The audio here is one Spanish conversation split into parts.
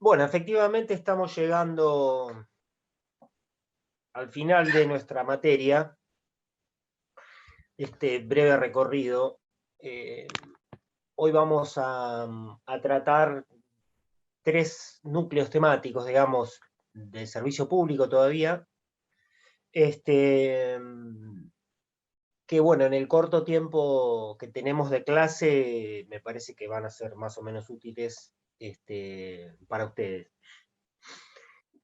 Bueno, efectivamente estamos llegando al final de nuestra materia, este breve recorrido. Hoy vamos a tratar tres núcleos temáticos, digamos, del servicio público todavía. Que bueno, en el corto tiempo que tenemos de clase, me parece que van a ser más o menos útiles para ustedes.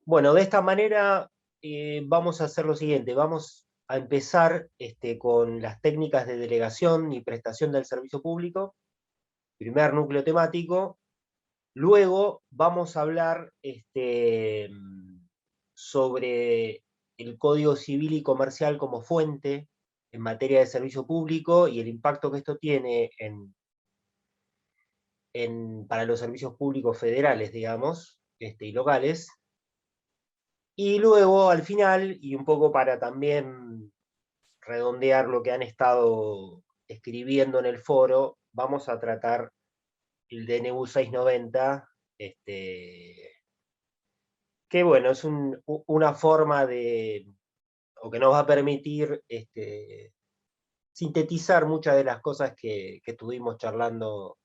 Bueno, de esta manera vamos a hacer lo siguiente, vamos a empezar con las técnicas de delegación y prestación del servicio público, primer núcleo temático. Luego vamos a hablar sobre el Código Civil y Comercial como fuente en materia de servicio público y el impacto que esto tiene para los servicios públicos federales, digamos, y locales. Y luego, al final, y un poco para también redondear lo que han estado escribiendo en el foro, vamos a tratar el DNU 690, que bueno, es una forma o que nos va a permitir sintetizar muchas de las cosas que estuvimos charlando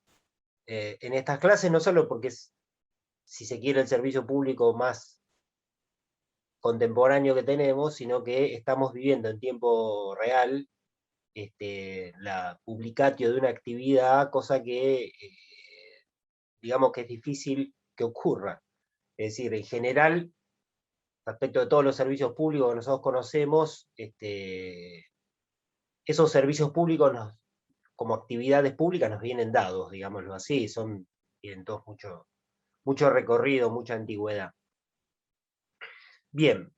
en estas clases, no solo porque es, si se quiere, el servicio público más contemporáneo que tenemos, sino que estamos viviendo en tiempo real la publicatio de una actividad, cosa que digamos que es difícil que ocurra. Es decir, en general, respecto de todos los servicios públicos que nosotros conocemos, esos servicios públicos como actividades públicas nos vienen dados, digámoslo así, tienen todos mucho recorrido, mucha antigüedad. Bien,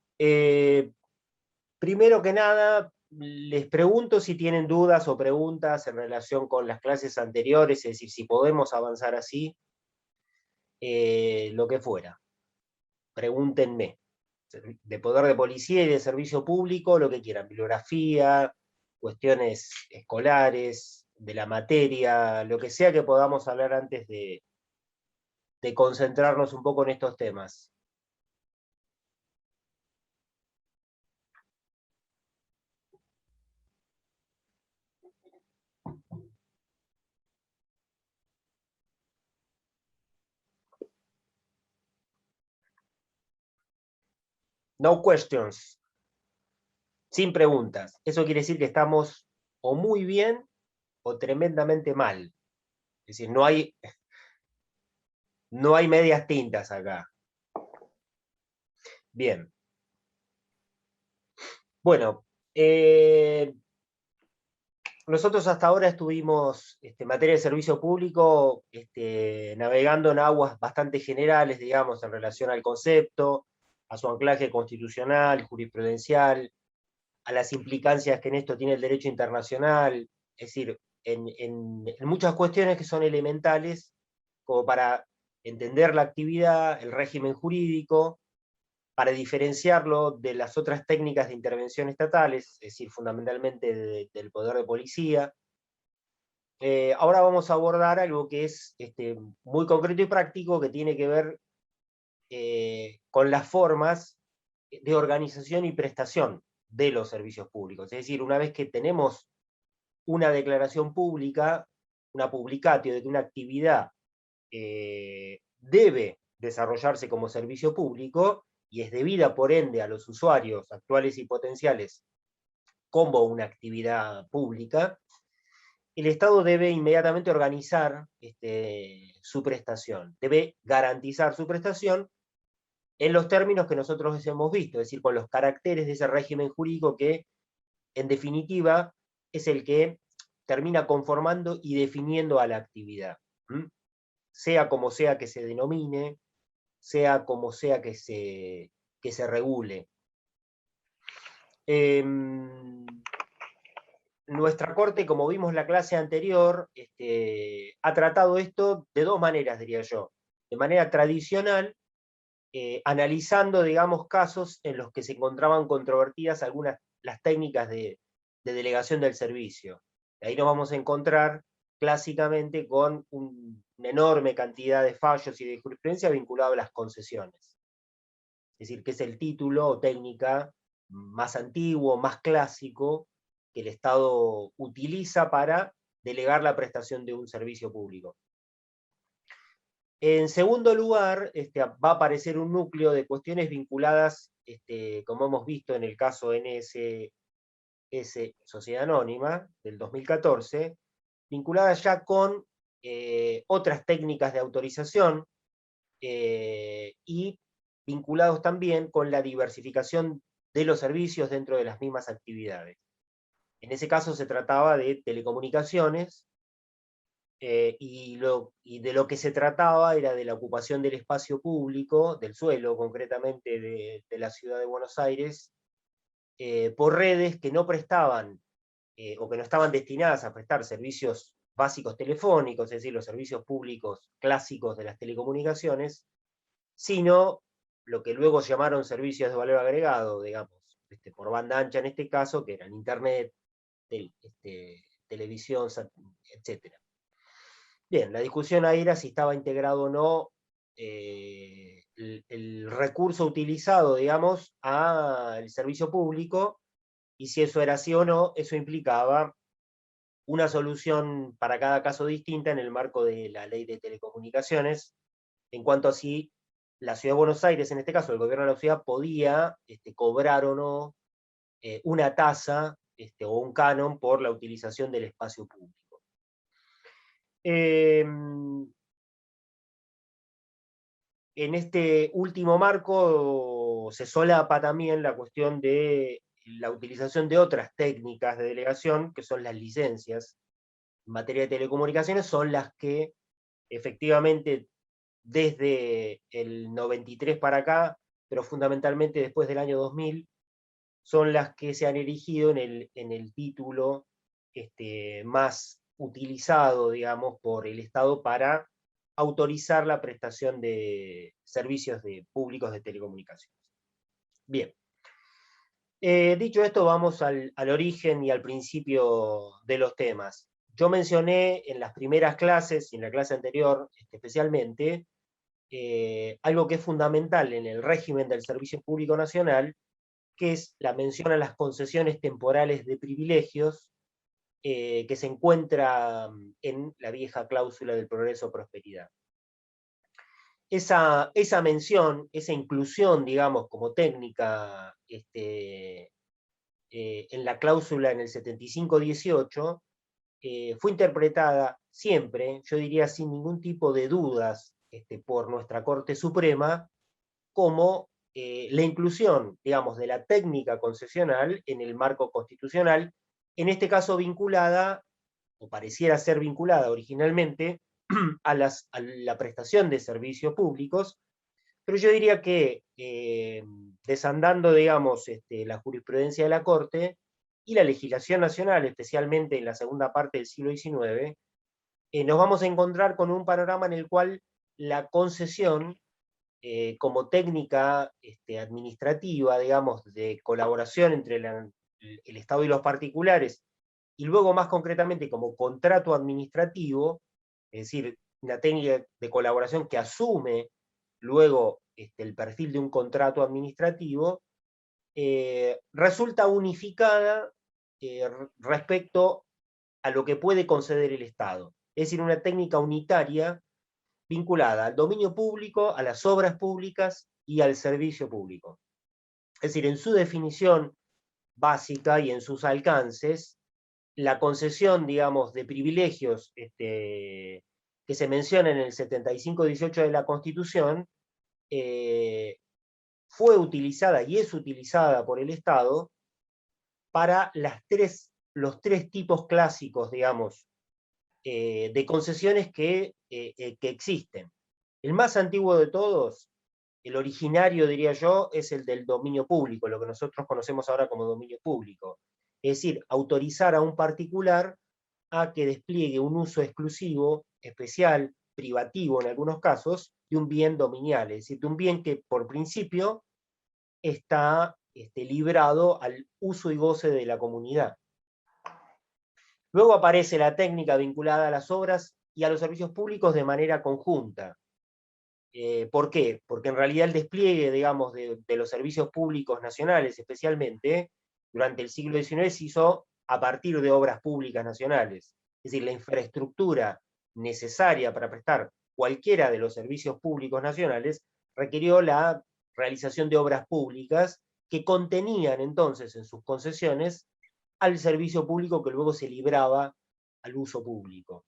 primero que nada, les pregunto si tienen dudas o preguntas en relación con las clases anteriores, es decir, si podemos avanzar así, lo que fuera. Pregúntenme. De poder de policía y de servicio público, lo que quieran, bibliografía, cuestiones escolares, de la materia, lo que sea que podamos hablar antes de concentrarnos un poco en estos temas. No questions, sin preguntas. Eso quiere decir que estamos o muy bien o tremendamente mal. Es decir, no hay medias tintas acá. Bien. Bueno, nosotros hasta ahora estuvimos en materia de servicio público navegando en aguas bastante generales, digamos, en relación al concepto, a su anclaje constitucional, jurisprudencial, a las implicancias que en esto tiene el derecho internacional, es decir, en muchas cuestiones que son elementales, como para entender la actividad, el régimen jurídico, para diferenciarlo de las otras técnicas de intervención estatales, es decir, fundamentalmente del poder de policía. Ahora vamos a abordar algo que es muy concreto y práctico, que tiene que ver con las formas de organización y prestación de los servicios públicos. Es decir, una vez que tenemos una declaración pública, una publicatio de que una actividad debe desarrollarse como servicio público y es debida, por ende, a los usuarios actuales y potenciales como una actividad pública, el Estado debe inmediatamente organizar su prestación, debe garantizar su prestación en los términos que nosotros hemos visto, es decir, con los caracteres de ese régimen jurídico que, en definitiva, es el que termina conformando y definiendo a la actividad. Sea como sea que se denomine, sea como sea que se regule. Nuestra Corte, como vimos en la clase anterior, ha tratado esto de dos maneras, diría yo. De manera tradicional, analizando, digamos, casos en los que se encontraban controvertidas las técnicas de delegación del servicio. Ahí nos vamos a encontrar clásicamente con una enorme cantidad de fallos y de jurisprudencia vinculado a las concesiones. Es decir, que es el título o técnica más antiguo, más clásico, que el Estado utiliza para delegar la prestación de un servicio público. En segundo lugar, va a aparecer un núcleo de cuestiones vinculadas, como hemos visto en el caso NSS Sociedad Anónima del 2014, vinculadas ya con otras técnicas de autorización y vinculados también con la diversificación de los servicios dentro de las mismas actividades. En ese caso se trataba de telecomunicaciones, y de lo que se trataba era de la ocupación del espacio público, del suelo concretamente de la ciudad de Buenos Aires, por redes que no prestaban o que no estaban destinadas a prestar servicios básicos telefónicos, es decir, los servicios públicos clásicos de las telecomunicaciones, sino lo que luego llamaron servicios de valor agregado, digamos, por banda ancha en este caso, que eran internet, televisión, etc. Bien, la discusión ahí era si estaba integrado o no el recurso utilizado, digamos, al servicio público, y si eso era así o no, eso implicaba una solución para cada caso distinta en el marco de la ley de telecomunicaciones, en cuanto a si la Ciudad de Buenos Aires, en este caso el gobierno de la ciudad, podía cobrar o no una tasa o un canon por la utilización del espacio público. En este último marco se solapa también la cuestión de la utilización de otras técnicas de delegación, que son las licencias. En materia de telecomunicaciones son las que efectivamente desde el 93 para acá, pero fundamentalmente después del año 2000, son las que se han erigido en el título más utilizado, digamos, por el Estado para autorizar la prestación de servicios públicos de telecomunicaciones. Bien. Dicho esto, vamos al origen y al principio de los temas. Yo mencioné en las primeras clases, y en la clase anterior especialmente, algo que es fundamental en el régimen del Servicio Público Nacional, que es la mención a las concesiones temporales de privilegios, que se encuentra en la vieja cláusula del progreso-prosperidad. Esa mención, esa inclusión, digamos, como técnica en la cláusula en el 75-18, fue interpretada siempre, yo diría sin ningún tipo de dudas, por nuestra Corte Suprema, como la inclusión, digamos, de la técnica concesional en el marco constitucional, en este caso vinculada, o pareciera ser vinculada originalmente, a la prestación de servicios públicos, pero yo diría que desandando, digamos, la jurisprudencia de la Corte y la legislación nacional, especialmente en la segunda parte del siglo XIX, nos vamos a encontrar con un panorama en el cual la concesión, como técnica administrativa, digamos, de colaboración entre el Estado y los particulares, y luego más concretamente como contrato administrativo, es decir, una técnica de colaboración que asume luego el perfil de un contrato administrativo, resulta unificada respecto a lo que puede conceder el Estado. Es decir, una técnica unitaria vinculada al dominio público, a las obras públicas y al servicio público. Es decir, en su definición básica y en sus alcances, la concesión, digamos, de privilegios que se menciona en el 75-18 de la Constitución, fue utilizada y es utilizada por el Estado para los tres tipos clásicos, digamos, de concesiones que existen. El más antiguo de todos, el originario, diría yo, es el del dominio público, lo que nosotros conocemos ahora como dominio público. Es decir, autorizar a un particular a que despliegue un uso exclusivo, especial, privativo en algunos casos, de un bien dominial, es decir, de un bien que por principio está librado al uso y goce de la comunidad. Luego aparece la técnica vinculada a las obras y a los servicios públicos de manera conjunta. ¿Por qué? Porque en realidad el despliegue, digamos, de los servicios públicos nacionales, especialmente, durante el siglo XIX se hizo a partir de obras públicas nacionales. Es decir, la infraestructura necesaria para prestar cualquiera de los servicios públicos nacionales requirió la realización de obras públicas que contenían entonces en sus concesiones al servicio público que luego se libraba al uso público.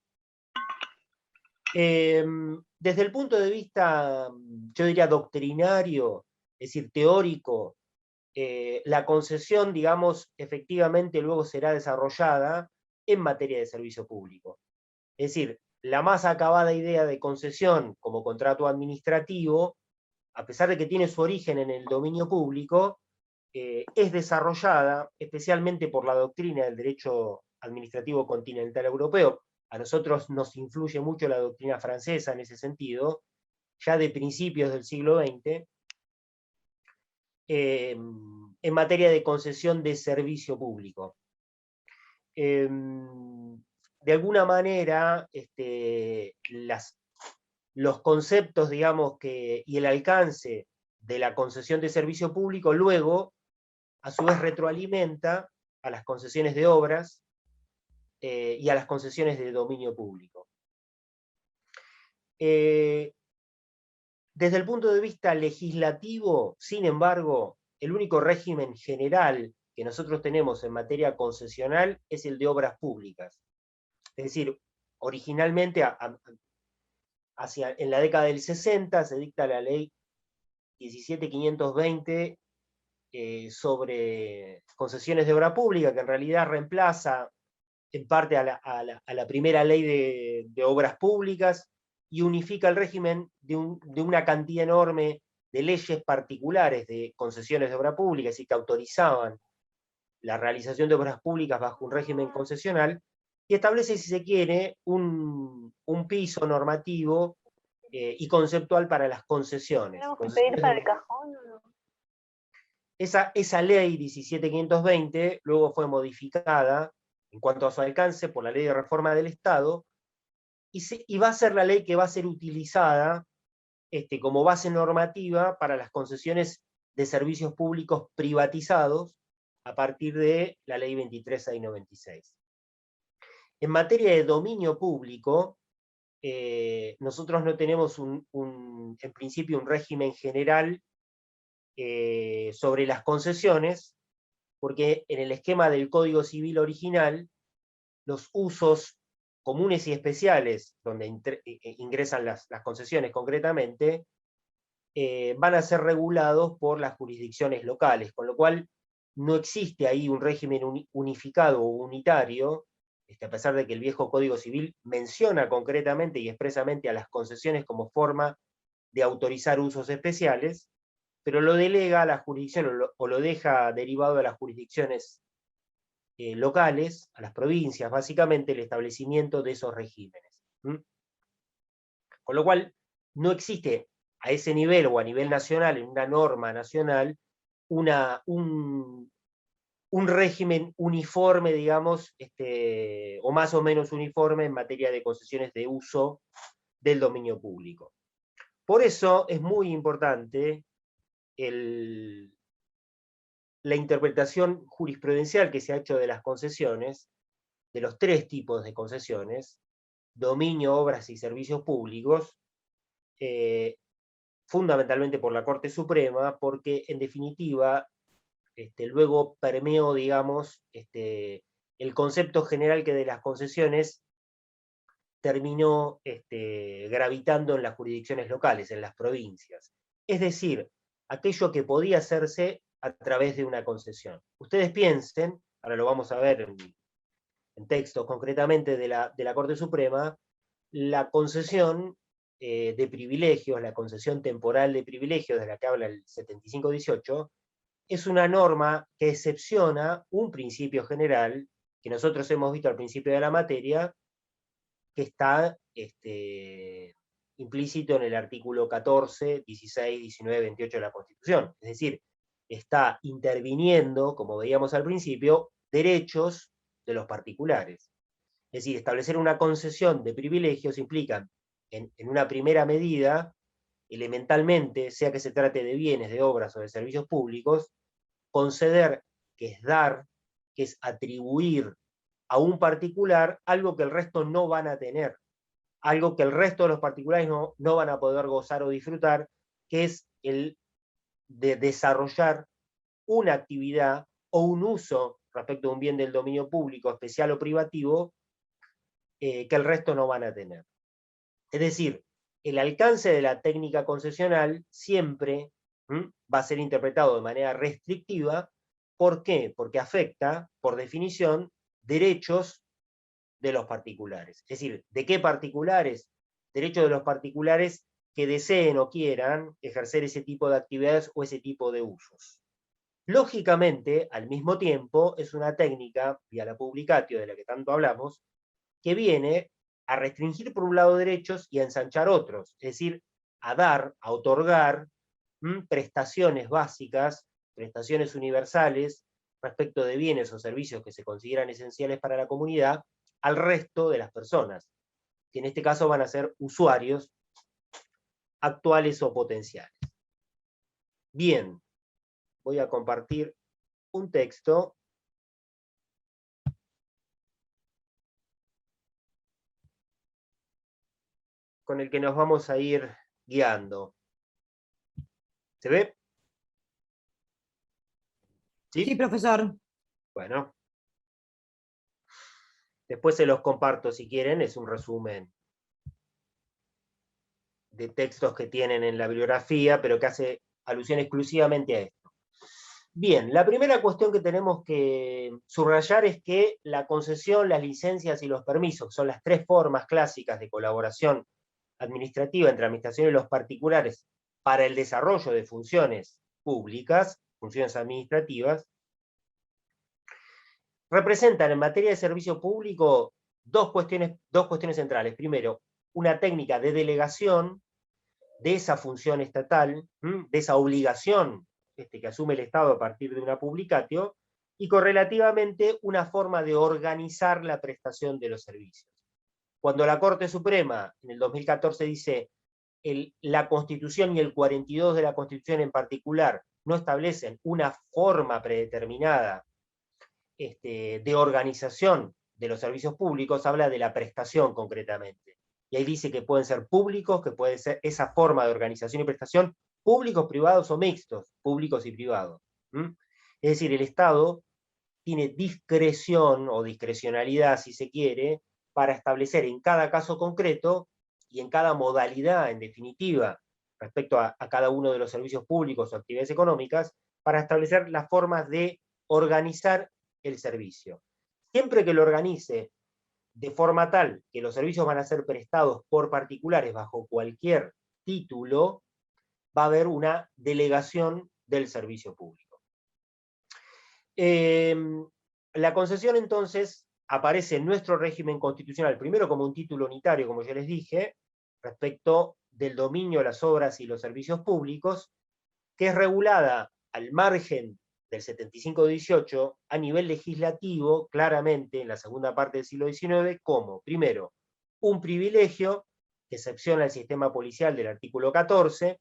Desde el punto de vista, yo diría, doctrinario, es decir, teórico, la concesión, digamos, efectivamente luego será desarrollada en materia de servicio público. Es decir, la más acabada idea de concesión como contrato administrativo, a pesar de que tiene su origen en el dominio público, es desarrollada especialmente por la doctrina del derecho administrativo continental europeo. A nosotros nos influye mucho la doctrina francesa en ese sentido, ya de principios del siglo XX, en materia de concesión de servicio público. De alguna manera, los conceptos, digamos, y el alcance de la concesión de servicio público luego, a su vez, retroalimenta a las concesiones de obras y a las concesiones de dominio público. Desde el punto de vista legislativo, sin embargo, el único régimen general que nosotros tenemos en materia concesional es el de obras públicas. Es decir, originalmente, en la década del 60, se dicta la ley 17.520 sobre concesiones de obra pública, que en realidad reemplaza en parte a la primera ley de obras públicas y unifica el régimen de una cantidad enorme de leyes particulares de concesiones de obra pública, es decir, que autorizaban la realización de obras públicas bajo un régimen concesional, y establece, si se quiere, un piso normativo y conceptual para las concesiones. ¿Tenemos que pedir para el cajón o no? Esa ley 17.520 luego fue modificada en cuanto a su alcance por la Ley de Reforma del Estado, y va a ser la ley que va a ser utilizada como base normativa para las concesiones de servicios públicos privatizados a partir de la Ley 23.696. En materia de dominio público, nosotros no tenemos en principio un régimen general sobre las concesiones, porque en el esquema del Código Civil original, los usos comunes y especiales, donde ingresan las concesiones concretamente, van a ser regulados por las jurisdicciones locales, con lo cual no existe ahí un régimen unificado o unitario, a pesar de que el viejo Código Civil menciona concretamente y expresamente a las concesiones como forma de autorizar usos especiales, pero lo delega a la jurisdicción o lo deja derivado a las jurisdicciones locales, a las provincias, básicamente el establecimiento de esos regímenes. Con lo cual, no existe a ese nivel o a nivel nacional, en una norma nacional, un régimen uniforme, digamos, o más o menos uniforme en materia de concesiones de uso del dominio público. Por eso es muy importante la interpretación jurisprudencial que se ha hecho de las concesiones, de los tres tipos de concesiones, dominio, obras y servicios públicos, fundamentalmente por la Corte Suprema, porque en definitiva luego permeó, digamos, el concepto general que de las concesiones terminó gravitando en las jurisdicciones locales, en las provincias. Es decir, aquello que podía hacerse a través de una concesión. Ustedes piensen, ahora lo vamos a ver en textos concretamente de la Corte Suprema, la concesión de privilegios, la concesión temporal de privilegios de la que habla el 7518, es una norma que excepciona un principio general que nosotros hemos visto al principio de la materia, que está implícito en el artículo 14, 16, 19, 28 de la Constitución. Es decir, está interviniendo, como veíamos al principio, derechos de los particulares. Es decir, establecer una concesión de privilegios implica, en una primera medida, elementalmente, sea que se trate de bienes, de obras o de servicios públicos, conceder, que es dar, que es atribuir a un particular algo que el resto no van a tener, algo que el resto de los particulares no van a poder gozar o disfrutar, que es el de desarrollar una actividad o un uso respecto a un bien del dominio público, especial o privativo, que el resto no van a tener. Es decir, el alcance de la técnica concesional siempre va a ser interpretado de manera restrictiva. ¿Por qué? Porque afecta, por definición, derechos de los particulares. Es decir, ¿de qué particulares? Derechos de los particulares que deseen o quieran ejercer ese tipo de actividades o ese tipo de usos. Lógicamente, al mismo tiempo, es una técnica, vía la publicatio de la que tanto hablamos, que viene a restringir por un lado derechos y a ensanchar otros, es decir, a dar, a otorgar prestaciones básicas, prestaciones universales respecto de bienes o servicios que se consideran esenciales para la comunidad al resto de las personas, que en este caso van a ser usuarios actuales o potenciales. Bien, voy a compartir un texto con el que nos vamos a ir guiando. ¿Se ve? Sí, profesor. Bueno. Después se los comparto si quieren, es un resumen de textos que tienen en la bibliografía, pero que hace alusión exclusivamente a esto. Bien, la primera cuestión que tenemos que subrayar es que la concesión, las licencias y los permisos, que son las tres formas clásicas de colaboración administrativa entre la administración y los particulares para el desarrollo de funciones públicas, funciones administrativas, representan en materia de servicio público dos cuestiones centrales. Primero, una técnica de delegación de esa función estatal, de esa obligación que asume el Estado a partir de una publicatio, y correlativamente una forma de organizar la prestación de los servicios. Cuando la Corte Suprema en el 2014 dice la Constitución y el 42 de la Constitución en particular no establecen una forma predeterminada de organización de los servicios públicos, habla de la prestación concretamente. Y ahí dice que pueden ser públicos, que puede ser esa forma de organización y prestación, públicos, privados o mixtos, públicos y privados. Es decir, el Estado tiene discreción o discrecionalidad, si se quiere, para establecer en cada caso concreto y en cada modalidad, en definitiva, respecto a cada uno de los servicios públicos o actividades económicas, para establecer las formas de organizar el servicio. Siempre que lo organice de forma tal que los servicios van a ser prestados por particulares bajo cualquier título, va a haber una delegación del servicio público. La concesión entonces aparece en nuestro régimen constitucional, primero como un título unitario, como ya les dije, respecto del dominio de las obras y los servicios públicos, que es regulada al margen del 75-18 a nivel legislativo, claramente en la segunda parte del siglo XIX, como, primero, un privilegio, que excepciona el sistema policial del artículo 14,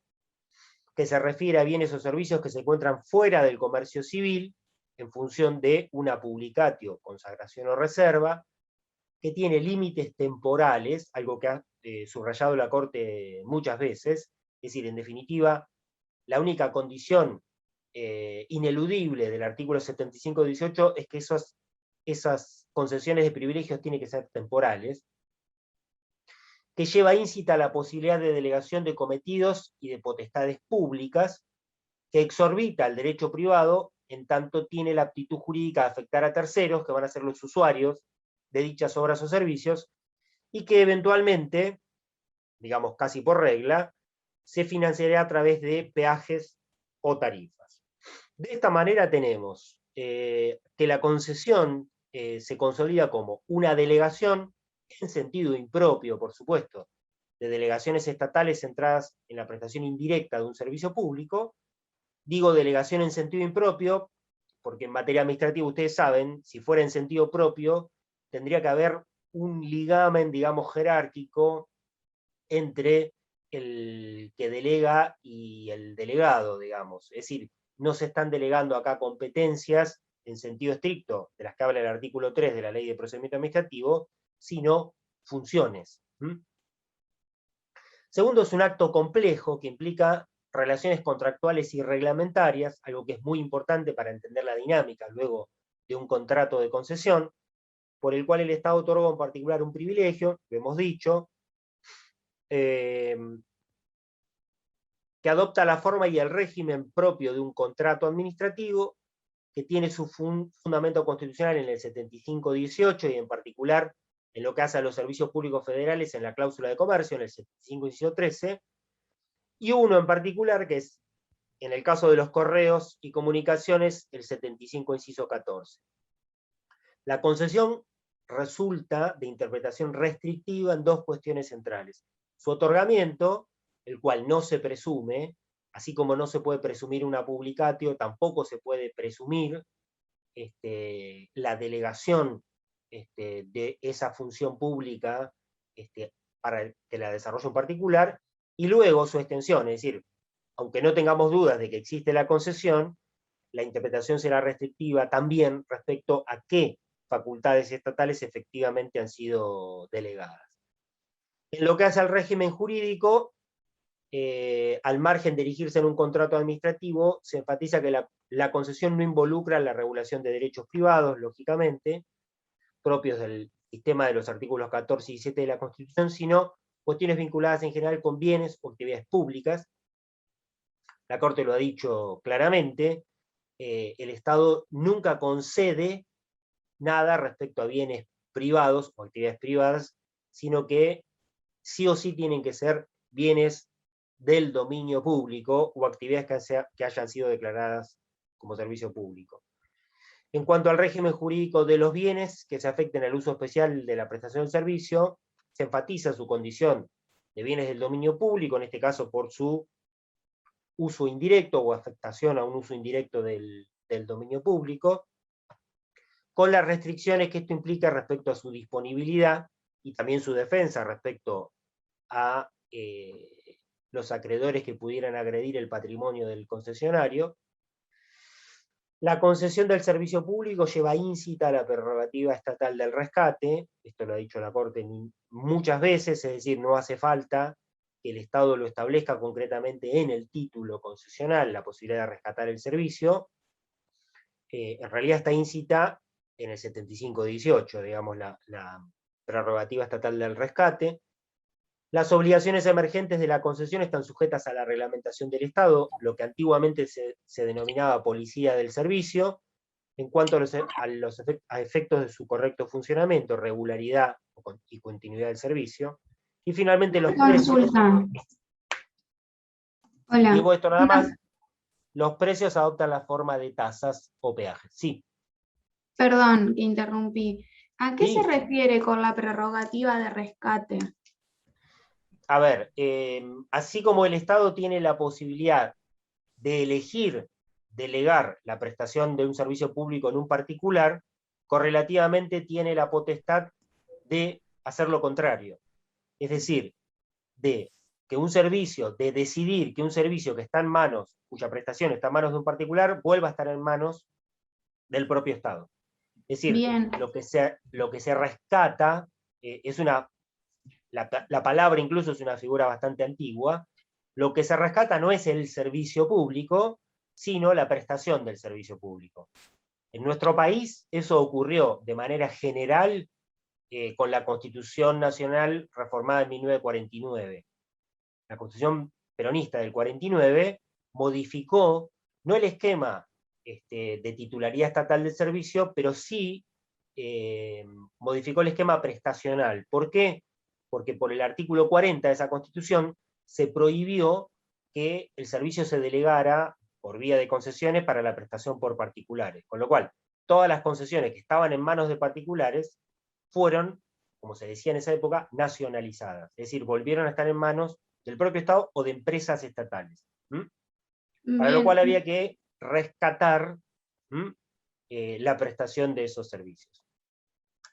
que se refiere a bienes o servicios que se encuentran fuera del comercio civil, en función de una publicatio, consagración o reserva, que tiene límites temporales, algo que ha subrayado la Corte muchas veces, es decir, en definitiva, la única condición ineludible del artículo 75-18 es que esas concesiones de privilegios tienen que ser temporales, que lleva íncita la posibilidad de delegación de cometidos y de potestades públicas, que exorbita el derecho privado, en tanto tiene la aptitud jurídica de afectar a terceros, que van a ser los usuarios de dichas obras o servicios, y que eventualmente, digamos casi por regla, se financiará a través de peajes o tarifas. De esta manera tenemos que la concesión se consolida como una delegación, en sentido impropio, por supuesto, de delegaciones estatales centradas en la prestación indirecta de un servicio público. Digo delegación en sentido impropio, porque en materia administrativa ustedes saben, si fuera en sentido propio, tendría que haber un ligamen, digamos, jerárquico entre el que delega y el delegado, digamos. Es decir, no se están delegando acá competencias en sentido estricto, de las que habla el artículo 3 de la Ley de Procedimiento Administrativo, sino funciones. Segundo, es un acto complejo que implica relaciones contractuales y reglamentarias, algo que es muy importante para entender la dinámica luego de un contrato de concesión, por el cual el Estado otorga en particular un privilegio, lo hemos dicho, que adopta la forma y el régimen propio de un contrato administrativo, que tiene su fundamento constitucional en el 75-18 y en particular en lo que hace a los servicios públicos federales en la cláusula de comercio, en el 75-13, y uno en particular que es, en el caso de los correos y comunicaciones, el 75-14. La concesión resulta de interpretación restrictiva en dos cuestiones centrales. Su otorgamiento, el cual no se presume, así como no se puede presumir una publicatio, tampoco se puede presumir la delegación de esa función pública para que la desarrolle un particular, y luego su extensión, es decir, aunque no tengamos dudas de que existe la concesión, la interpretación será restrictiva también respecto a qué facultades estatales efectivamente han sido delegadas. En lo que hace al régimen jurídico, al margen de erigirse en un contrato administrativo, se enfatiza que la concesión no involucra la regulación de derechos privados, lógicamente, propios del sistema de los artículos 14 y 17 de la Constitución, sino cuestiones vinculadas en general con bienes o actividades públicas. La Corte lo ha dicho claramente, el Estado nunca concede nada respecto a bienes privados o actividades privadas, sino que sí o sí tienen que ser bienes del dominio público o actividades que hayan sido declaradas como servicio público. En cuanto al régimen jurídico de los bienes que se afecten al uso especial de la prestación del servicio, se enfatiza su condición de bienes del dominio público, en este caso por su uso indirecto o afectación a un uso indirecto del dominio público, con las restricciones que esto implica respecto a su disponibilidad y también su defensa respecto a los acreedores que pudieran agredir el patrimonio del concesionario. La concesión del servicio público lleva íncita a la prerrogativa estatal del rescate, esto lo ha dicho la Corte muchas veces, es decir, no hace falta que el Estado lo establezca concretamente en el título concesional, la posibilidad de rescatar el servicio, en realidad está íncita en el 75-18, digamos, la prerrogativa estatal del rescate. Las obligaciones emergentes de la concesión están sujetas a la reglamentación del Estado, lo que antiguamente se denominaba policía del servicio, en cuanto a efectos de su correcto funcionamiento, regularidad y continuidad del servicio. Y finalmente los precios. Hola. Digo esto nada más, los precios adoptan la forma de tasas o peajes. Sí. Perdón que interrumpí. ¿A qué Sí. se refiere con la prerrogativa de rescate? A ver, así como el Estado tiene la posibilidad de elegir delegar la prestación de un servicio público en un particular, correlativamente tiene la potestad de hacer lo contrario. Es decir, de decidir que un servicio que está en manos, cuya prestación está en manos de un particular, vuelva a estar en manos del propio Estado. Es decir, Bien. lo que se rescata es la palabra incluso es una figura bastante antigua. Lo que se rescata no es el servicio público, sino la prestación del servicio público. En nuestro país eso ocurrió de manera general con la Constitución Nacional reformada en 1949. La Constitución peronista del 49 modificó no el esquema de titularidad estatal del servicio, pero sí modificó el esquema prestacional. ¿Por qué? Porque por el artículo 40 de esa Constitución se prohibió que el servicio se delegara por vía de concesiones para la prestación por particulares. Con lo cual, todas las concesiones que estaban en manos de particulares fueron, como se decía en esa época, nacionalizadas. Es decir, volvieron a estar en manos del propio Estado o de empresas estatales. Para lo cual había que rescatar la prestación de esos servicios.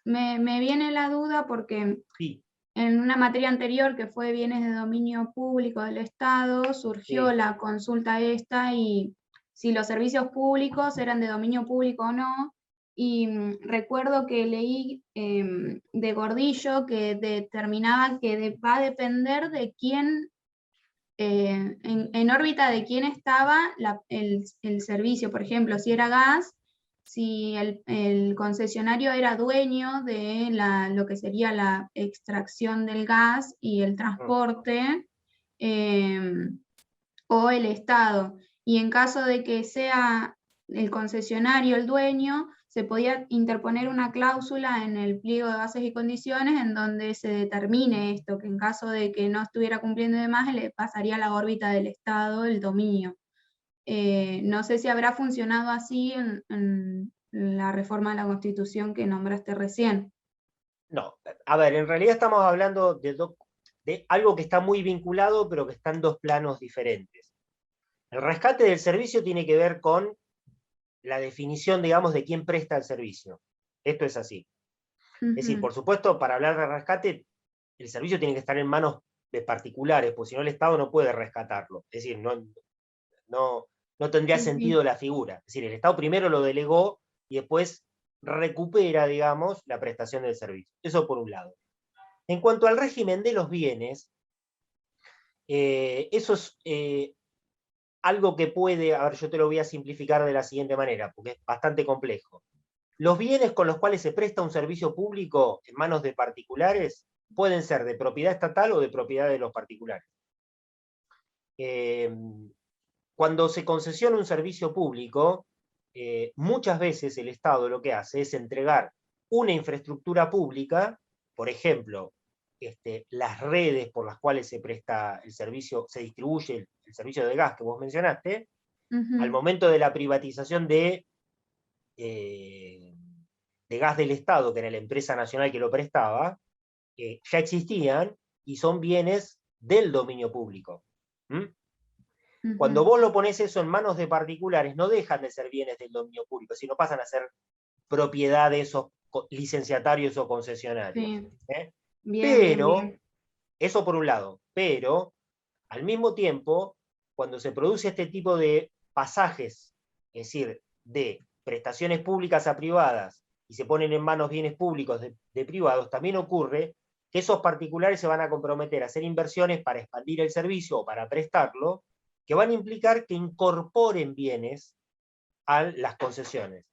me viene la duda porque Sí, en una materia anterior que fue bienes de dominio público del Estado, surgió sí. la consulta esta y si los servicios públicos eran de dominio público o no. Y recuerdo que leí de Gordillo que determinaba que va a depender de quién, en órbita de quién estaba el servicio. Por ejemplo, si era gas, si el concesionario era dueño de lo que sería la extracción del gas y el Mm. transporte, o el Estado. Y en caso de que sea el concesionario el dueño, se podía interponer una cláusula en el pliego de bases y condiciones en donde se determine esto, que en caso de que no estuviera cumpliendo de más, le pasaría a la órbita del Estado el dominio. No sé si habrá funcionado así en la reforma de la Constitución que nombraste recién. No, a ver, en realidad estamos hablando de algo que está muy vinculado, pero que está en dos planos diferentes. El rescate del servicio tiene que ver con la definición, digamos, de quién presta el servicio. Esto es así. Es decir, por supuesto, para hablar de rescate, el servicio tiene que estar en manos de particulares, porque si no el Estado no puede rescatarlo. Es decir, no tendría Sí, sentido la figura. Es decir, el Estado primero lo delegó y después recupera, digamos, la prestación del servicio. Eso por un lado. En cuanto al régimen de los bienes, eso es algo que puede, a ver, yo te lo voy a simplificar de la siguiente manera, porque es bastante complejo. Los bienes con los cuales se presta un servicio público en manos de particulares pueden ser de propiedad estatal o de propiedad de los particulares. Cuando se concesiona un servicio público, muchas veces el Estado lo que hace es entregar una infraestructura pública, por ejemplo, las redes por las cuales se presta el servicio, se distribuye el servicio de gas que vos mencionaste, al momento de la privatización de gas del Estado, que era la empresa nacional que lo prestaba, ya existían y son bienes del dominio público. ¿Mm? Cuando vos lo ponés eso en manos de particulares, no dejan de ser bienes del dominio público, sino pasan a ser propiedad de esos licenciatarios o concesionarios. Sí. ¿Eh? Bien, bien, Pero, bien. eso por un lado, pero al mismo tiempo, cuando se produce este tipo de pasajes, es decir, de prestaciones públicas a privadas, y se ponen en manos bienes públicos de privados, también ocurre que esos particulares se van a comprometer a hacer inversiones para expandir el servicio o para prestarlo, que van a implicar que incorporen bienes a las concesiones.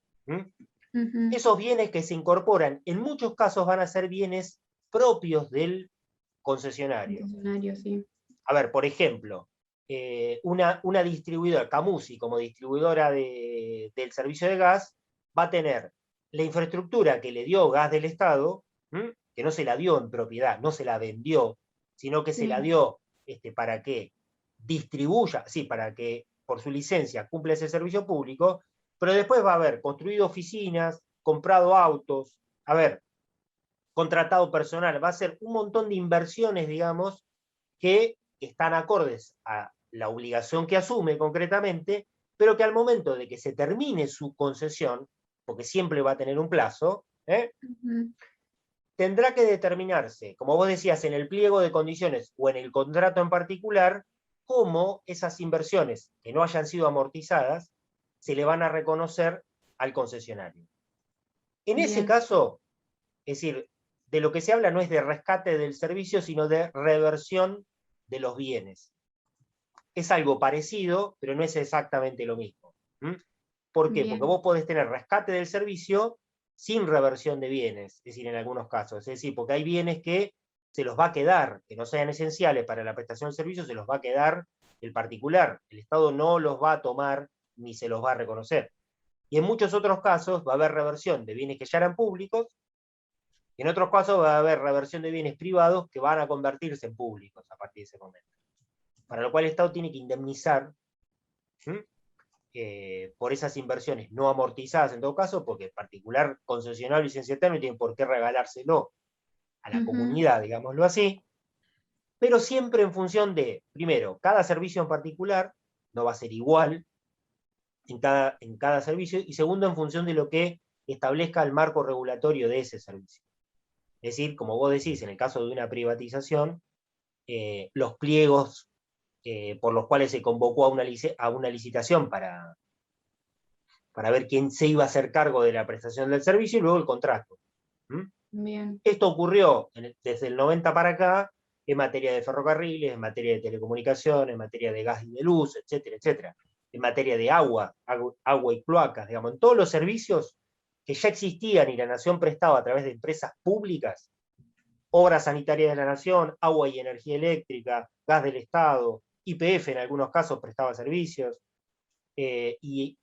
Esos bienes que se incorporan, en muchos casos van a ser bienes propios del concesionario. Sí. A ver, por ejemplo, una distribuidora, Camusi, como distribuidora del servicio de gas, va a tener la infraestructura que le dio Gas del Estado, que no se la dio en propiedad, no se la vendió, sino que se la dio para que distribuya, sí, para que por su licencia cumpla ese servicio público, pero después va a haber construido oficinas, comprado autos, a ver, contratado personal, va a ser un montón de inversiones, digamos, que están acordes a la obligación que asume concretamente, pero que al momento de que se termine su concesión, porque siempre va a tener un plazo, tendrá que determinarse, como vos decías, en el pliego de condiciones o en el contrato en particular, cómo esas inversiones que no hayan sido amortizadas se le van a reconocer al concesionario. En ese caso, es decir, de lo que se habla no es de rescate del servicio, sino de reversión de los bienes. Es algo parecido, pero no es exactamente lo mismo. ¿Por qué? Porque vos podés tener rescate del servicio sin reversión de bienes, es decir, en algunos casos. Es decir, porque hay bienes que se los va a quedar, que no sean esenciales para la prestación del servicio, se los va a quedar el particular. El Estado no los va a tomar ni se los va a reconocer. Y en muchos otros casos va a haber reversión de bienes que ya eran públicos, y en otros casos va a haber reversión de bienes privados que van a convertirse en públicos a partir de ese momento. Para lo cual el Estado tiene que indemnizar por esas inversiones no amortizadas en todo caso, porque el particular concesionario licenciatario no tiene por qué regalárselo a la comunidad, digámoslo así, pero siempre en función de, primero, cada servicio en particular no va a ser igual en cada servicio, y segundo, en función de lo que establezca el marco regulatorio de ese servicio. Es decir, como vos decís, en el caso de una privatización, los pliegos por los cuales se convocó a una licitación para ver quién se iba a hacer cargo de la prestación del servicio y luego el contrato. Bien. Esto ocurrió desde el 90 para acá en materia de ferrocarriles, en materia de telecomunicaciones, en materia de gas y de luz, etcétera, etcétera. En materia de agua y cloacas, digamos, en todos los servicios que ya existían y la nación prestaba a través de empresas públicas, obras sanitarias de la nación, agua y energía eléctrica, gas del Estado, YPF en algunos casos prestaba servicios, y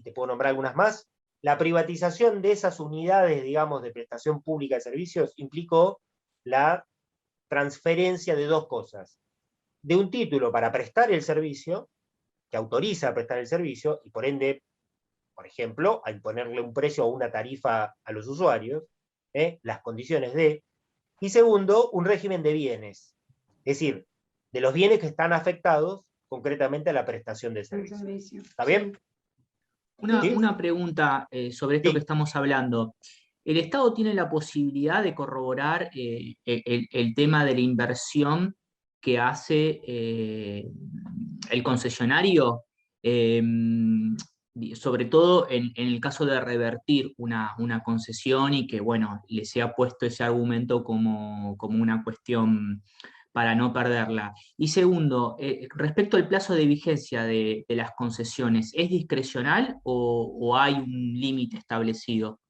te puedo nombrar algunas más. La privatización de esas unidades, digamos, de prestación pública de servicios implicó la transferencia de dos cosas. De un título para prestar el servicio, que autoriza a prestar el servicio, y por ende, por ejemplo, a imponerle un precio o una tarifa a los usuarios, las condiciones de, y segundo, un régimen de bienes, es decir, de los bienes que están afectados concretamente a la prestación del servicio. ¿Está bien? Una pregunta sobre esto que estamos hablando. ¿El Estado tiene la posibilidad de corroborar el tema de la inversión que hace el concesionario? Sobre todo en el caso de revertir una concesión y que, bueno, le sea puesto ese argumento como una cuestión para no perderla. Y segundo, respecto al plazo de vigencia de las concesiones, ¿es discrecional o hay un límite establecido?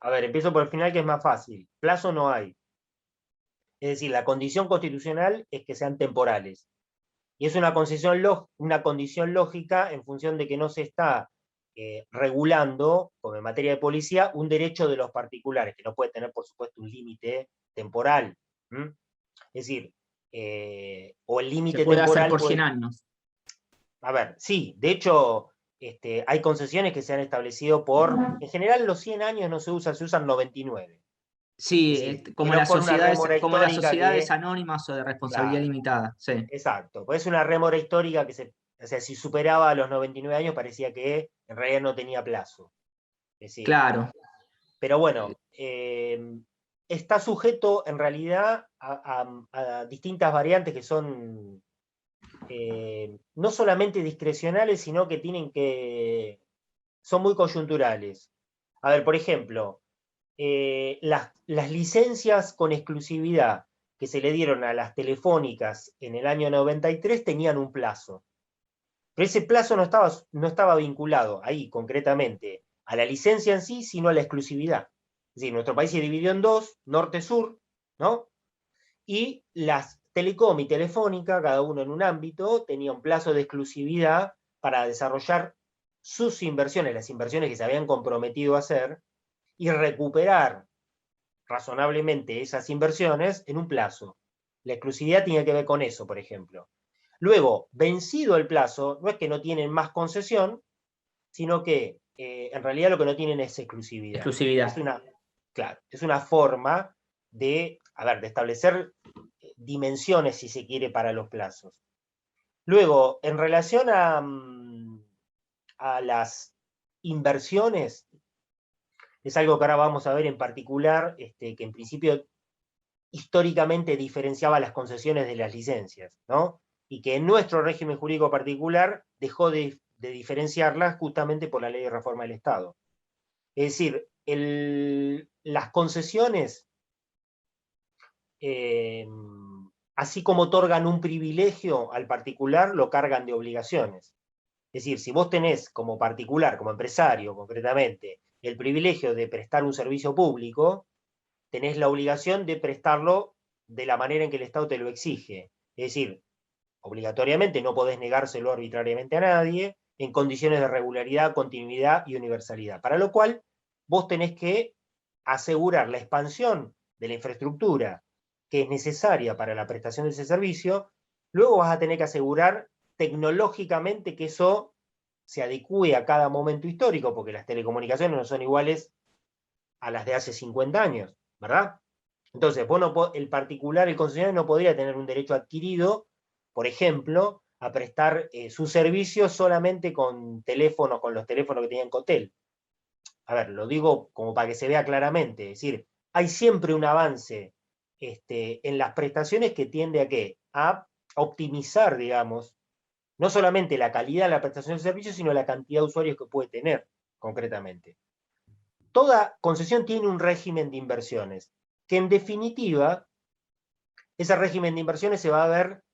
A ver, empiezo por el final, que es más fácil. Plazo no hay. Es decir, la condición constitucional es que sean temporales. Y es una condición lógica en función de que no se está regulando, como en materia de policía, un derecho de los particulares, que no puede tener, por supuesto, un límite temporal. Es decir, o el límite temporal... Se puede hacer por 100 años. A ver, sí, de hecho, hay concesiones que se han establecido por... En general los 100 años no se usan, se usan 99. Sí, decir, como las sociedades que, anónimas o de responsabilidad claro, limitada. Sí. Exacto, pues es una rémora histórica que o sea, si superaba los 99 años parecía que en realidad no tenía plazo. Es decir, claro. Pero bueno, está sujeto en realidad a distintas variantes que son no solamente discrecionales, sino que son muy coyunturales. A ver, por ejemplo, las licencias con exclusividad que se le dieron a las telefónicas en el año 93 tenían un plazo. Pero ese plazo no estaba vinculado ahí concretamente a la licencia en sí, sino a la exclusividad. Es decir, nuestro país se dividió en dos, norte-sur, ¿no? Y las Telecom y Telefónica, cada uno en un ámbito, tenía un plazo de exclusividad para desarrollar sus inversiones, las inversiones que se habían comprometido a hacer, y recuperar razonablemente esas inversiones en un plazo. La exclusividad tenía que ver con eso, por ejemplo. Luego, vencido el plazo, no es que no tienen más concesión, sino que en realidad lo que no tienen es exclusividad. Es una forma de establecer dimensiones, si se quiere, para los plazos. Luego, en relación a las inversiones, es algo que ahora vamos a ver en particular, que en principio históricamente diferenciaba las concesiones de las licencias, ¿no? Y que en nuestro régimen jurídico particular dejó de diferenciarlas justamente por la Ley de Reforma del Estado. Es decir, las concesiones, así como otorgan un privilegio al particular, lo cargan de obligaciones. Es decir, si vos tenés como particular, como empresario concretamente, el privilegio de prestar un servicio público, tenés la obligación de prestarlo de la manera en que el Estado te lo exige. Es decir, obligatoriamente no podés negárselo arbitrariamente a nadie, en condiciones de regularidad, continuidad y universalidad. Para lo cual, vos tenés que asegurar la expansión de la infraestructura que es necesaria para la prestación de ese servicio, luego vas a tener que asegurar tecnológicamente que eso se adecue a cada momento histórico, porque las telecomunicaciones no son iguales a las de hace 50 años, ¿verdad? Entonces, el particular, el concesionario no podría tener un derecho adquirido, por ejemplo, a prestar sus servicios solamente con los teléfonos que tenían Cotel. a ver, lo digo como para que se vea claramente, es decir, hay siempre un avance en las prestaciones que tiende a ¿qué? A optimizar, digamos, no solamente la calidad de la prestación de servicios, sino la cantidad de usuarios que puede tener, concretamente. Toda concesión tiene un régimen de inversiones, que en definitiva, ese régimen de inversiones se va a ver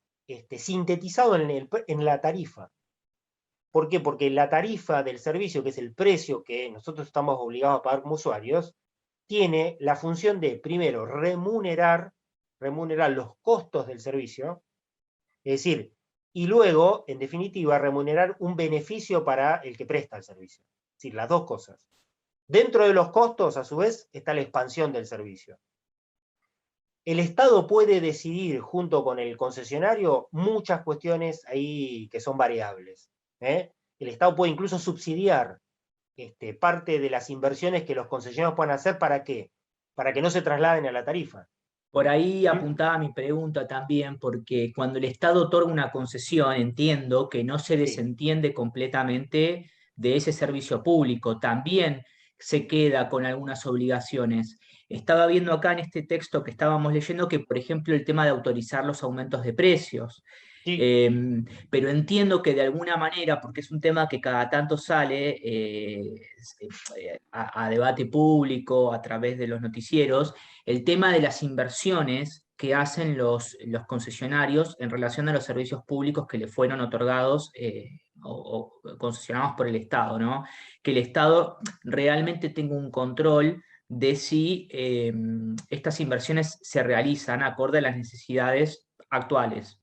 sintetizado en la tarifa. ¿Por qué? Porque la tarifa del servicio, que es el precio que nosotros estamos obligados a pagar como usuarios, tiene la función de, primero, remunerar los costos del servicio, es decir, y luego, en definitiva, remunerar un beneficio para el que presta el servicio. Es decir, las dos cosas. Dentro de los costos, a su vez, está la expansión del servicio. El Estado puede decidir, junto con el concesionario, muchas cuestiones ahí que son variables. El Estado puede incluso subsidiar parte de las inversiones que los concesionarios puedan hacer. ¿Para qué? Para que no se trasladen a la tarifa. Por ahí apuntaba mi pregunta también, porque cuando el Estado otorga una concesión, entiendo que no se desentiende completamente de ese servicio público, también se queda con algunas obligaciones. Estaba viendo acá en este texto que estábamos leyendo que, por ejemplo, el tema de autorizar los aumentos de precios. Sí. Pero entiendo que de alguna manera, porque es un tema que cada tanto sale a debate público, a través de los noticieros, el tema de las inversiones que hacen los concesionarios en relación a los servicios públicos que le fueron otorgados o concesionados por el Estado, ¿no? Que el Estado realmente tenga un control de si estas inversiones se realizan acorde a las necesidades actuales.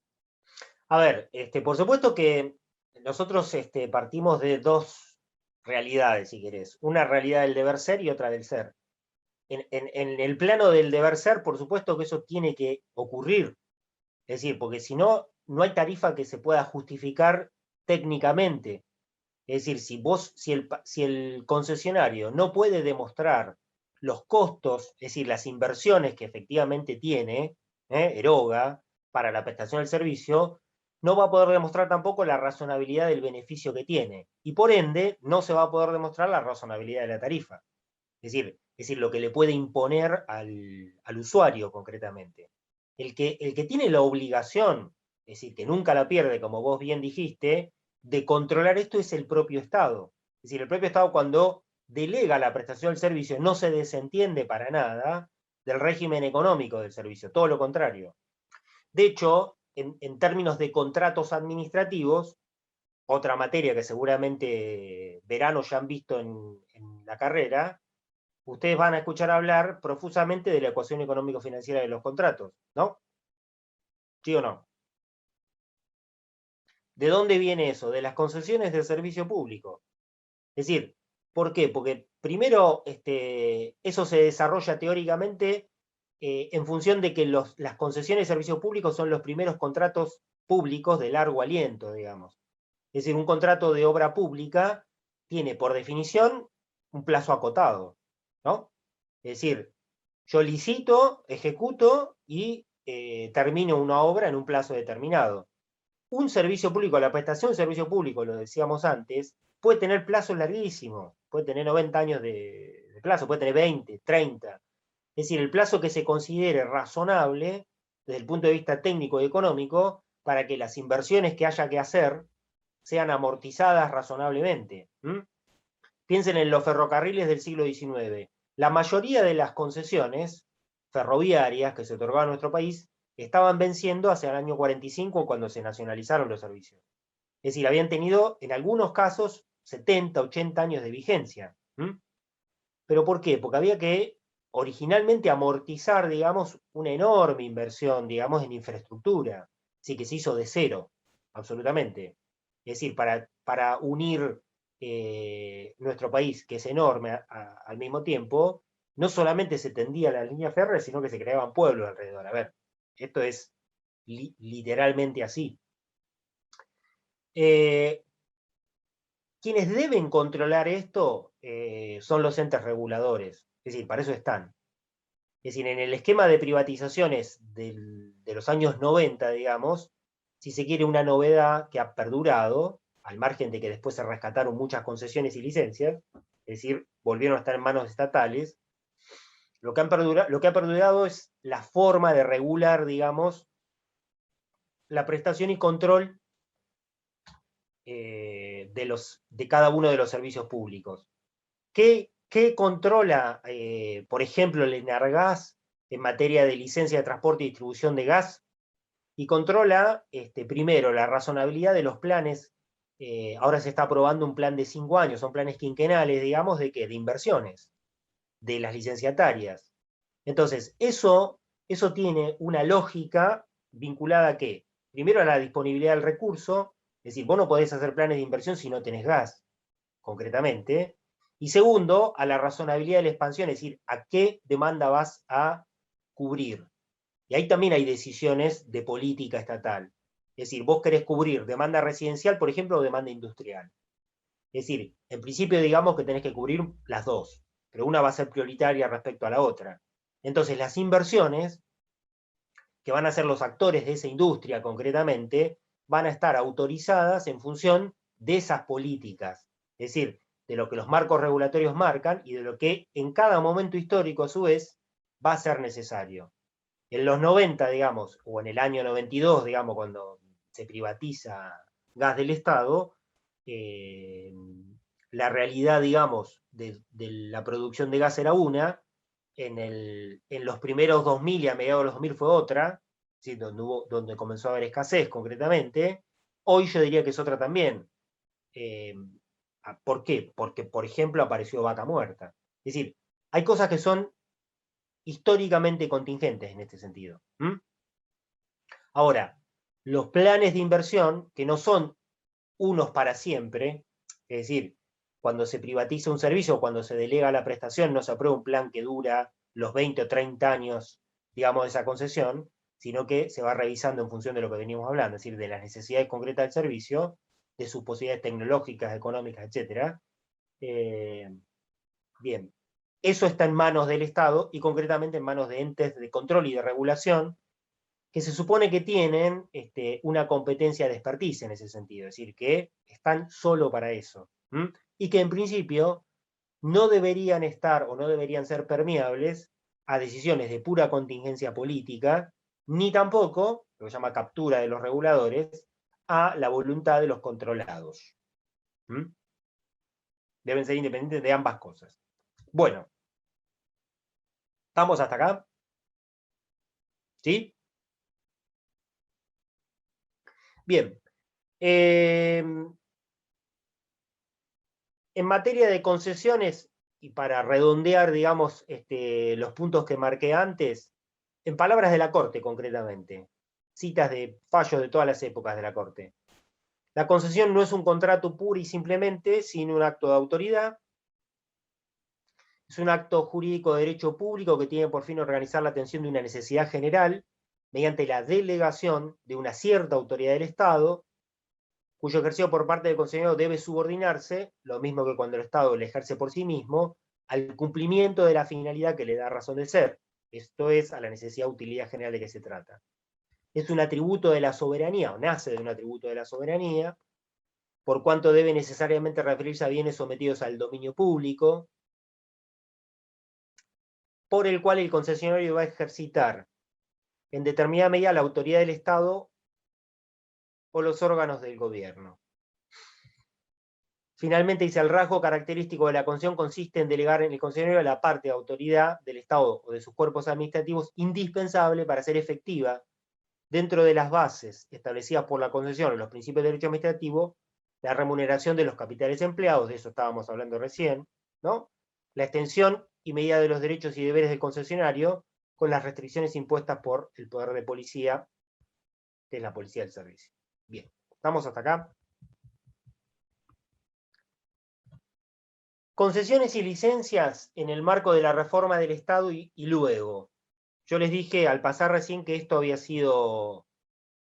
A ver, por supuesto que nosotros partimos de dos realidades, si querés. Una realidad del deber ser y otra del ser. En el plano del deber ser, por supuesto que eso tiene que ocurrir. Es decir, porque si no, no hay tarifa que se pueda justificar técnicamente. Es decir, si el concesionario no puede demostrar los costos, es decir, las inversiones que efectivamente tiene, eroga, para la prestación del servicio, no va a poder demostrar tampoco la razonabilidad del beneficio que tiene. Y por ende, no se va a poder demostrar la razonabilidad de la tarifa. Es decir, lo que le puede imponer al usuario concretamente. El que tiene la obligación, es decir, que nunca la pierde, como vos bien dijiste, de controlar esto es el propio Estado. Es decir, el propio Estado, cuando delega la prestación del servicio, no se desentiende para nada del régimen económico del servicio, todo lo contrario. De hecho, en términos de contratos administrativos, otra materia que seguramente verán o ya han visto en la carrera, ustedes van a escuchar hablar profusamente de la ecuación económico-financiera de los contratos, ¿no? ¿Sí o no? ¿De dónde viene eso? De las concesiones del servicio público. Es decir, ¿por qué? Porque primero eso se desarrolla teóricamente en función de que las concesiones de servicio público son los primeros contratos públicos de largo aliento, digamos. Es decir, un contrato de obra pública tiene, por definición, un plazo acotado, ¿no? Es decir, yo licito, ejecuto y termino una obra en un plazo determinado. Un servicio público, la prestación de servicio público, lo decíamos antes, puede tener plazos larguísimos, puede tener 90 años de plazo, puede tener 20, 30. Es decir, el plazo que se considere razonable desde el punto de vista técnico y económico para que las inversiones que haya que hacer sean amortizadas razonablemente. Piensen en los ferrocarriles del siglo XIX. La mayoría de las concesiones ferroviarias que se otorgaban en nuestro país estaban venciendo hacia el año 45 cuando se nacionalizaron los servicios. Es decir, habían tenido en algunos casos 70, 80 años de vigencia. ¿Pero por qué? Porque había que originalmente amortizar, digamos, una enorme inversión, digamos, en infraestructura. Así que se hizo de cero, absolutamente. Es decir, para unir nuestro país, que es enorme al mismo tiempo, no solamente se tendía la línea férrea, sino que se creaban pueblos alrededor. A ver, esto es literalmente así. Quienes deben controlar esto son los entes reguladores. Es decir, para eso están. Es decir, en el esquema de privatizaciones de los años 90, digamos, si se quiere una novedad que ha perdurado, al margen de que después se rescataron muchas concesiones y licencias, es decir, volvieron a estar en manos estatales, lo que ha perdurado es la forma de regular, digamos, la prestación y control de cada uno de los servicios públicos. ¿Qué controla, por ejemplo, el Enargas en materia de licencia de transporte y distribución de gas? Y controla, primero, la razonabilidad de los planes. Ahora se está aprobando un plan de 5 años, son planes quinquenales, digamos, ¿de qué? De inversiones, de las licenciatarias. Entonces, eso tiene una lógica vinculada a ¿qué? Primero a la disponibilidad del recurso, es decir, vos no podés hacer planes de inversión si no tenés gas, concretamente. Y segundo, a la razonabilidad de la expansión, es decir, a qué demanda vas a cubrir. Y ahí también hay decisiones de política estatal. Es decir, vos querés cubrir demanda residencial, por ejemplo, o demanda industrial. Es decir, en principio digamos que tenés que cubrir las dos, pero una va a ser prioritaria respecto a la otra. Entonces, las inversiones, que van a ser los actores de esa industria concretamente, van a estar autorizadas en función de esas políticas. Es decir, de lo que los marcos regulatorios marcan y de lo que en cada momento histórico, a su vez, va a ser necesario. En los 90, digamos, o en el año 92, digamos, cuando se privatiza gas del Estado, la realidad, digamos, de la producción de gas era una, en los primeros 2000 y a mediados de los 2000 fue otra, ¿sí? Donde comenzó a haber escasez concretamente. Hoy yo diría que es otra también. ¿Por qué? Porque, por ejemplo, apareció Vaca Muerta. Es decir, hay cosas que son históricamente contingentes en este sentido. Ahora, los planes de inversión, que no son unos para siempre, es decir, cuando se privatiza un servicio o cuando se delega la prestación, no se aprueba un plan que dura los 20 o 30 años, digamos, de esa concesión, sino que se va revisando en función de lo que veníamos hablando, es decir, de las necesidades concretas del servicio, de sus posibilidades tecnológicas, económicas, etc. Bien, eso está en manos del Estado y concretamente en manos de entes de control y de regulación que se supone que tienen una competencia de expertise en ese sentido, es decir, que están solo para eso. Y que en principio no deberían estar o no deberían ser permeables a decisiones de pura contingencia política, ni tampoco, lo que se llama captura de los reguladores, a la voluntad de los controlados. Deben ser independientes de ambas cosas. Bueno, ¿estamos hasta acá? ¿Sí? Bien. En materia de concesiones, y para redondear, digamos, los puntos que marqué antes, en palabras de la Corte concretamente, citas de fallos de todas las épocas de la Corte. La concesión no es un contrato puro y simplemente, sino un acto de autoridad. Es un acto jurídico de derecho público que tiene por fin organizar la atención de una necesidad general mediante la delegación de una cierta autoridad del Estado, cuyo ejercicio por parte del concesionario debe subordinarse, lo mismo que cuando el Estado le ejerce por sí mismo, al cumplimiento de la finalidad que le da razón de ser. Esto es, a la necesidad de utilidad general de que se trata. Es un atributo de la soberanía, o nace de un atributo de la soberanía, por cuanto debe necesariamente referirse a bienes sometidos al dominio público, por el cual el concesionario va a ejercitar en determinada medida la autoridad del Estado o los órganos del gobierno. Finalmente dice, el rasgo característico de la concesión consiste en delegar en el concesionario la parte de autoridad del Estado o de sus cuerpos administrativos indispensable para ser efectiva dentro de las bases establecidas por la concesión en los principios de derecho administrativo, la remuneración de los capitales empleados, de eso estábamos hablando recién, ¿no? La extensión y medida de los derechos y deberes del concesionario con las restricciones impuestas por el poder de policía, que es la policía del servicio. Bien, ¿estamos hasta acá? Concesiones y licencias en el marco de la reforma del Estado y luego. Yo les dije al pasar recién que esto había sido,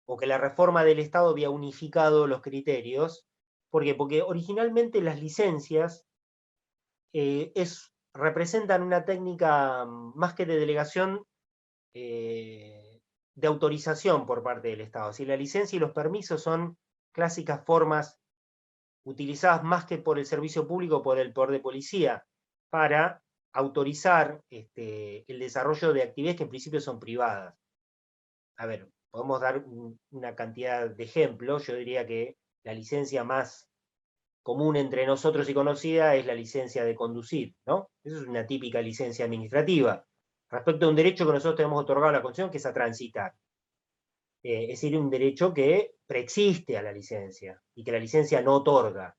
o que la reforma del Estado había unificado los criterios. ¿Por qué? Porque originalmente las licencias representan una técnica más que de delegación, de autorización por parte del Estado. Si la licencia y los permisos son clásicas formas utilizadas más que por el servicio público, por el poder de policía, para autorizar el desarrollo de actividades que en principio son privadas. A ver, podemos dar una cantidad de ejemplos. Yo diría que la licencia más común entre nosotros y conocida es la licencia de conducir, ¿no? Eso es una típica licencia administrativa, respecto a un derecho que nosotros tenemos otorgado a la Constitución, que es a transitar. Es decir, un derecho que preexiste a la licencia, y que la licencia no otorga.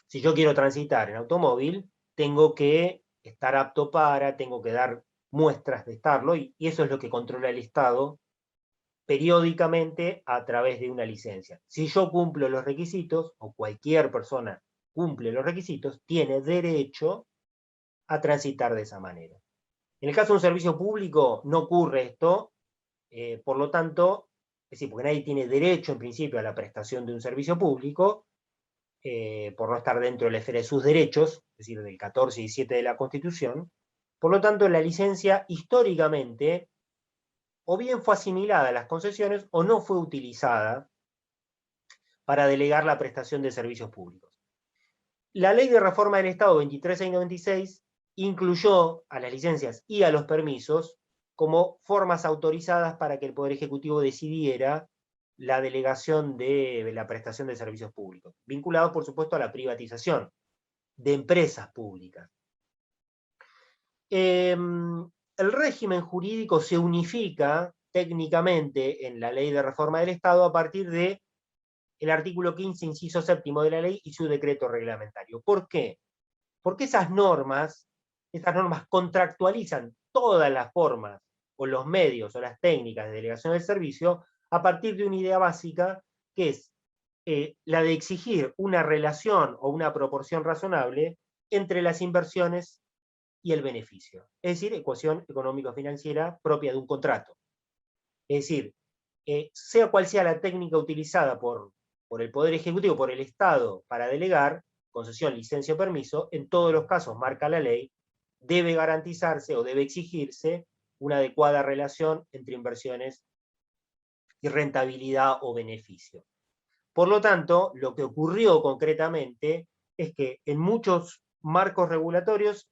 Si yo quiero transitar en automóvil, tengo que estar apto para, tengo que dar muestras de estarlo, y eso es lo que controla el Estado periódicamente a través de una licencia. Si yo cumplo los requisitos, o cualquier persona cumple los requisitos, tiene derecho a transitar de esa manera. En el caso de un servicio público no ocurre esto, por lo tanto, es decir, porque nadie tiene derecho en principio a la prestación de un servicio público, por no estar dentro de la esfera de sus derechos, es decir, del 14 y 17 de la Constitución. Por lo tanto, la licencia históricamente o bien fue asimilada a las concesiones o no fue utilizada para delegar la prestación de servicios públicos. La Ley de Reforma del Estado 23696 incluyó a las licencias y a los permisos como formas autorizadas para que el Poder Ejecutivo decidiera la delegación de la prestación de servicios públicos, vinculados por supuesto a la privatización de empresas públicas. El régimen jurídico se unifica técnicamente en la Ley de Reforma del Estado a partir del artículo 15, inciso séptimo de la ley y su decreto reglamentario. ¿Por qué? Porque esas normas contractualizan todas las formas, o los medios, o las técnicas de delegación del servicio, a partir de una idea básica, que es la de exigir una relación o una proporción razonable entre las inversiones y el beneficio. Es decir, ecuación económico-financiera propia de un contrato. Es decir, sea cual sea la técnica utilizada por el Poder Ejecutivo, por el Estado, para delegar, concesión, licencia o permiso, en todos los casos, marca la ley, debe garantizarse o debe exigirse una adecuada relación entre inversiones y rentabilidad o beneficio. Por lo tanto, lo que ocurrió concretamente es que en muchos marcos regulatorios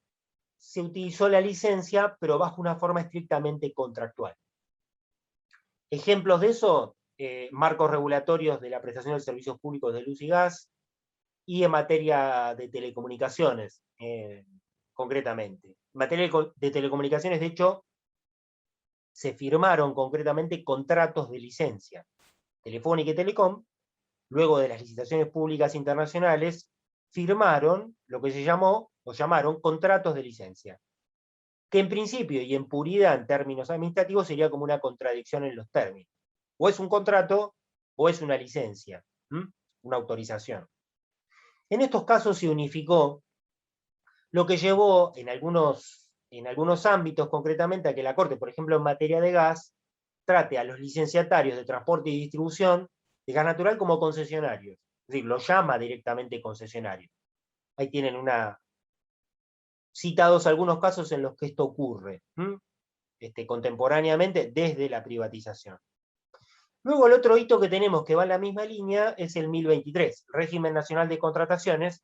se utilizó la licencia, pero bajo una forma estrictamente contractual. Ejemplos de eso, marcos regulatorios de la prestación de servicios públicos de luz y gas, y en materia de telecomunicaciones, concretamente. En materia de telecomunicaciones, de hecho, se firmaron concretamente contratos de licencia. Telefónica y Telecom, luego de las licitaciones públicas internacionales, firmaron lo que se llamaron contratos de licencia, que en principio y en puridad en términos administrativos sería como una contradicción en los términos. O es un contrato o es una licencia, una autorización. En estos casos se unificó, lo que llevó en algunos ámbitos concretamente a que la Corte, por ejemplo en materia de gas, trate a los licenciatarios de transporte y distribución de gas natural como concesionarios. Es decir, lo llama directamente concesionario. Ahí tienen citados algunos casos en los que esto ocurre, contemporáneamente desde la privatización. Luego el otro hito que tenemos que va en la misma línea es el 1023, Régimen Nacional de Contrataciones,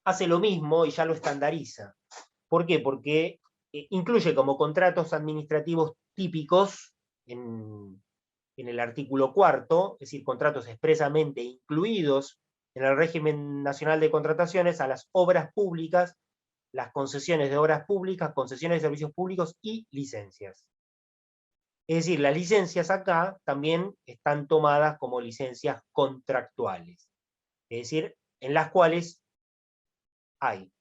hace lo mismo y ya lo estandariza. ¿Por qué? Porque incluye como contratos administrativos típicos en el artículo 4, es decir, contratos expresamente incluidos en el régimen nacional de contrataciones a las obras públicas, las concesiones de obras públicas, concesiones de servicios públicos y licencias. Es decir, las licencias acá también están tomadas como licencias contractuales, es decir, en las cuales hay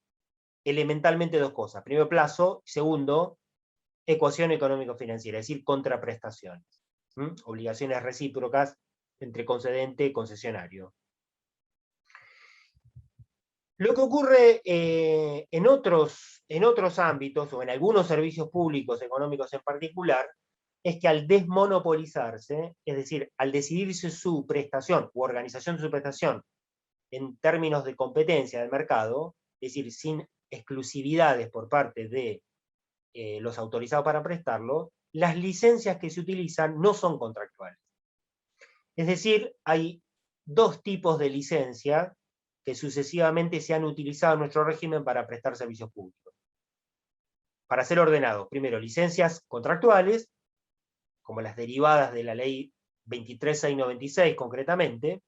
elementalmente dos cosas. Primero, plazo. Segundo, ecuación económico-financiera, es decir, contraprestaciones. Obligaciones recíprocas entre concedente y concesionario. Lo que ocurre en otros ámbitos, o en algunos servicios públicos económicos en particular, es que al desmonopolizarse, es decir, al decidirse su prestación u organización de su prestación en términos de competencia del mercado, es decir, sin exclusividades por parte de los autorizados para prestarlo, las licencias que se utilizan no son contractuales. Es decir, hay dos tipos de licencia que sucesivamente se han utilizado en nuestro régimen para prestar servicios públicos. Para ser ordenados, primero, licencias contractuales, como las derivadas de la ley 23696 concretamente,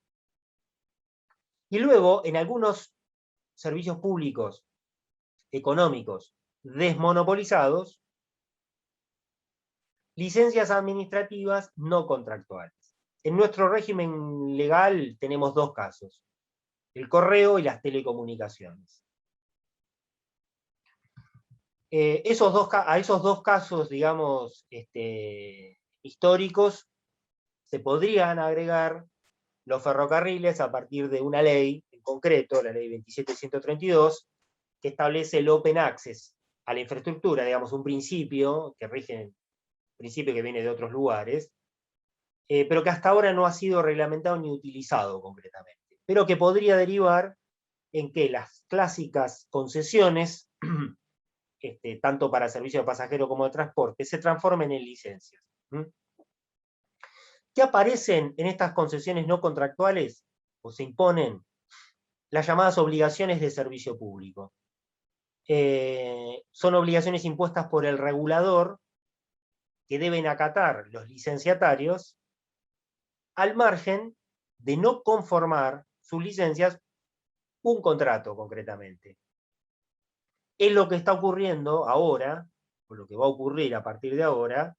y luego en algunos servicios públicos económicos desmonopolizados, licencias administrativas no contractuales. En nuestro régimen legal tenemos dos casos: el correo y las telecomunicaciones. A esos dos casos, digamos, históricos, se podrían agregar los ferrocarriles a partir de una ley, en concreto, la ley 27132, que establece el open access a la infraestructura, digamos, un principio que rige, principio que viene de otros lugares, pero que hasta ahora no ha sido reglamentado ni utilizado concretamente, pero que podría derivar en que las clásicas concesiones, tanto para servicio de pasajero como de transporte, se transformen en licencias. ¿Qué aparecen en estas concesiones no contractuales o se imponen? Las llamadas obligaciones de servicio público. Son obligaciones impuestas por el regulador que deben acatar los licenciatarios al margen de no conformar sus licencias un contrato concretamente. Es lo que está ocurriendo ahora, o lo que va a ocurrir a partir de ahora,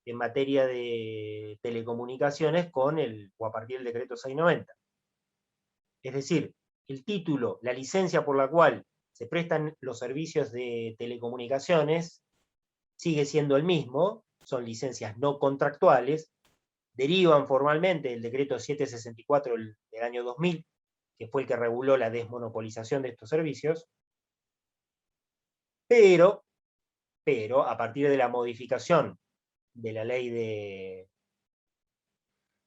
en materia de telecomunicaciones o a partir del decreto 690. Es decir, el título, la licencia por la cual se prestan los servicios de telecomunicaciones sigue siendo el mismo, son licencias no contractuales, derivan formalmente del decreto 764 del año 2000, que fue el que reguló la desmonopolización de estos servicios, pero a partir de la modificación de la ley de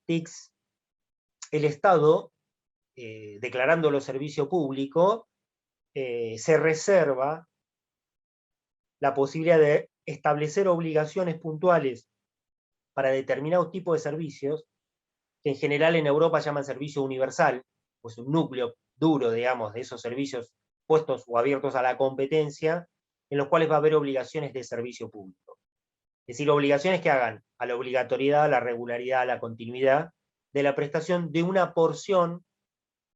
TICS, el Estado, declarándolo servicio público, se reserva la posibilidad de establecer obligaciones puntuales para determinados tipos de servicios, que en general en Europa llaman servicio universal, pues un núcleo duro, digamos, de esos servicios puestos o abiertos a la competencia, en los cuales va a haber obligaciones de servicio público. Es decir, obligaciones que hagan a la obligatoriedad, a la regularidad, a la continuidad de la prestación de una porción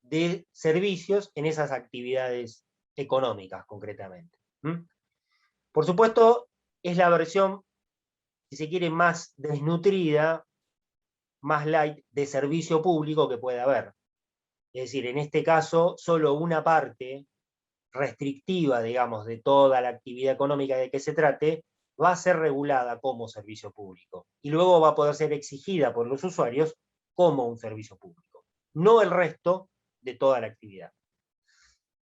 de servicios en esas actividades económicas, concretamente. Por supuesto, es la versión, si se quiere, más desnutrida, más light de servicio público que puede haber. Es decir, en este caso, solo una parte restrictiva, digamos, de toda la actividad económica de que se trate, va a ser regulada como servicio público. Y luego va a poder ser exigida por los usuarios como un servicio público. No el resto de toda la actividad.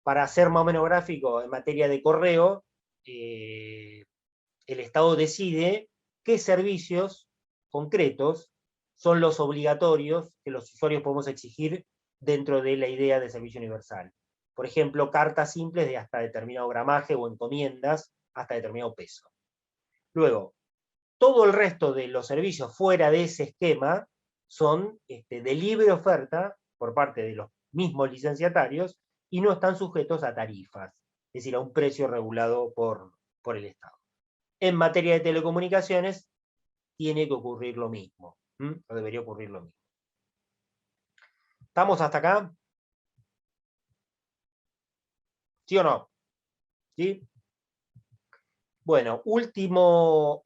Para ser más o menos gráfico, en materia de correo, el Estado decide qué servicios concretos son los obligatorios que los usuarios podemos exigir dentro de la idea de servicio universal. Por ejemplo, cartas simples de hasta determinado gramaje o encomiendas hasta determinado peso. Luego, todo el resto de los servicios fuera de ese esquema son de libre oferta por parte de los mismos licenciatarios y no están sujetos a tarifas, es decir, a un precio regulado por el Estado. En materia de telecomunicaciones tiene que ocurrir lo mismo, o debería ocurrir lo mismo. ¿Estamos hasta acá? ¿Sí o no? ¿Sí? Bueno, último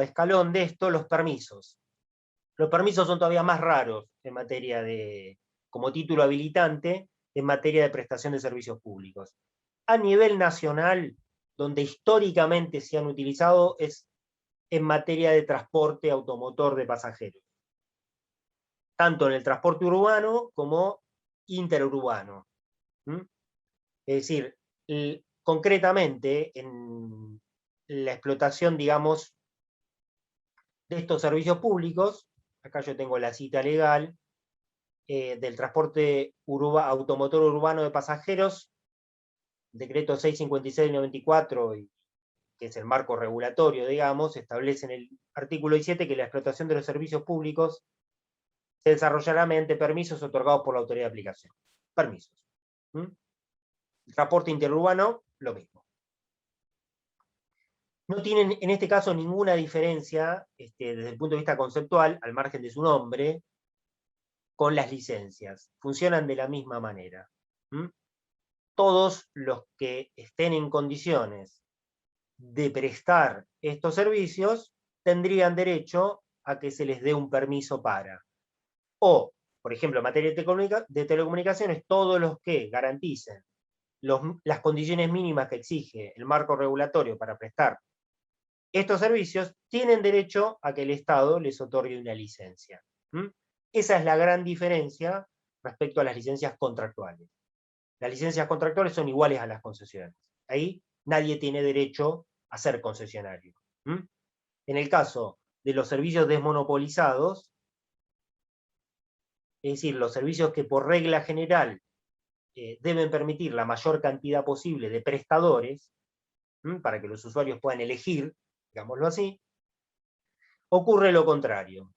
escalón de esto, los permisos. Los permisos son todavía más raros en materia de, como título habilitante, en materia de prestación de servicios públicos. A nivel nacional, donde históricamente se han utilizado es en materia de transporte automotor de pasajeros. Tanto en el transporte urbano como interurbano. Es decir, concretamente en la explotación, digamos, de estos servicios públicos, acá yo tengo la cita legal, del transporte automotor urbano de pasajeros, decreto 656/94, que es el marco regulatorio, digamos, establece en el artículo 17 que la explotación de los servicios públicos se desarrollará mediante permisos otorgados por la autoridad de aplicación. Permisos. El transporte interurbano, lo mismo. No tienen en este caso ninguna diferencia desde el punto de vista conceptual, al margen de su nombre, con las licencias. Funcionan de la misma manera. Todos los que estén en condiciones de prestar estos servicios tendrían derecho a que se les dé un permiso para. O, por ejemplo, en materia de telecomunicaciones, todos los que garanticen las condiciones mínimas que exige el marco regulatorio para prestar estos servicios, tienen derecho a que el Estado les otorgue una licencia. Esa es la gran diferencia respecto a las licencias contractuales. Las licencias contractuales son iguales a las concesiones. Ahí nadie tiene derecho a ser concesionario. En el caso de los servicios desmonopolizados, es decir, los servicios que por regla general deben permitir la mayor cantidad posible de prestadores, para que los usuarios puedan elegir, digámoslo así, ocurre lo contrario.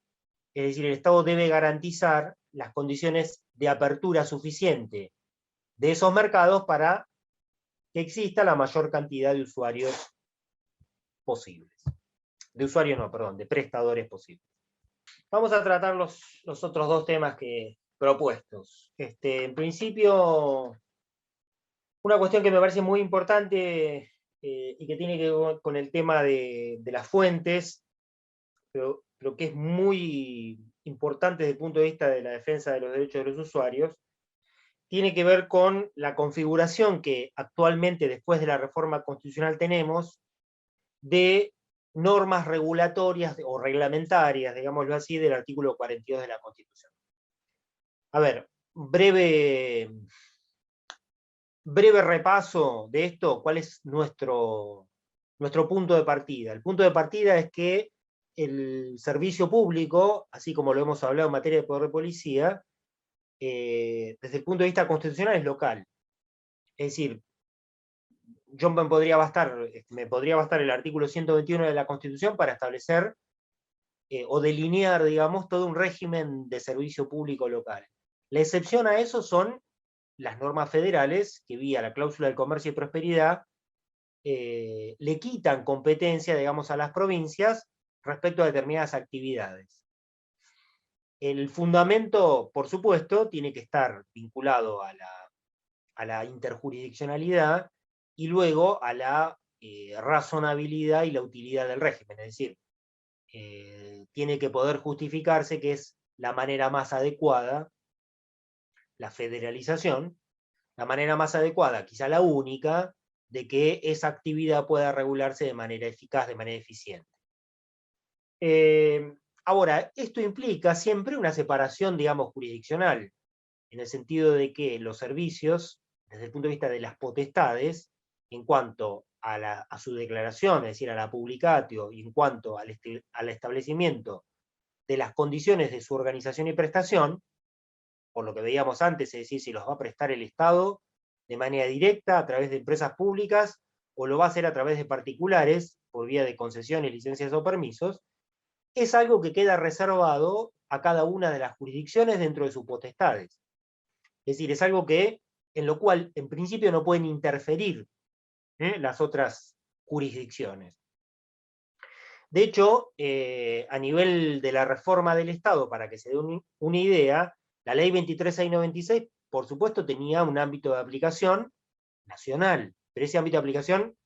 Es decir, el Estado debe garantizar las condiciones de apertura suficiente de esos mercados para que exista la mayor cantidad de usuarios posibles. De prestadores posibles. Vamos a tratar los otros dos temas propuestos. En principio, una cuestión que me parece muy importante y que tiene que ver con el tema de las fuentes, pero que es muy importante desde el punto de vista de la defensa de los derechos de los usuarios, tiene que ver con la configuración que actualmente, después de la reforma constitucional, tenemos de normas regulatorias o reglamentarias, digámoslo así, del artículo 42 de la Constitución. A ver, breve repaso de esto. ¿Cuál es nuestro punto de partida? El punto de partida es que el servicio público, así como lo hemos hablado en materia de poder de policía, desde el punto de vista constitucional es local. Es decir, me podría bastar el artículo 121 de la Constitución para establecer o delinear, digamos, todo un régimen de servicio público local. La excepción a eso son las normas federales, que vía la cláusula del comercio y prosperidad, le quitan competencia, digamos, a las provincias respecto a determinadas actividades. El fundamento, por supuesto, tiene que estar vinculado a la interjurisdiccionalidad y luego a la razonabilidad y la utilidad del régimen. Es decir, tiene que poder justificarse que es la manera más adecuada, la federalización, la manera más adecuada, quizá la única, de que esa actividad pueda regularse de manera eficaz, de manera eficiente. Ahora, esto implica siempre una separación, digamos, jurisdiccional, en el sentido de que los servicios, desde el punto de vista de las potestades, en cuanto a su declaración, es decir, a la publicatio, y en cuanto al establecimiento de las condiciones de su organización y prestación, por lo que veíamos antes, es decir, si los va a prestar el Estado de manera directa a través de empresas públicas, o lo va a hacer a través de particulares, por vía de concesiones, licencias o permisos, es algo que queda reservado a cada una de las jurisdicciones dentro de sus potestades. Es decir, es algo en lo cual en principio no pueden interferir las otras jurisdicciones. De hecho, a nivel de la reforma del Estado, para que se dé una idea, la ley 23.696, por supuesto, tenía un ámbito de aplicación nacional, pero ese ámbito de aplicación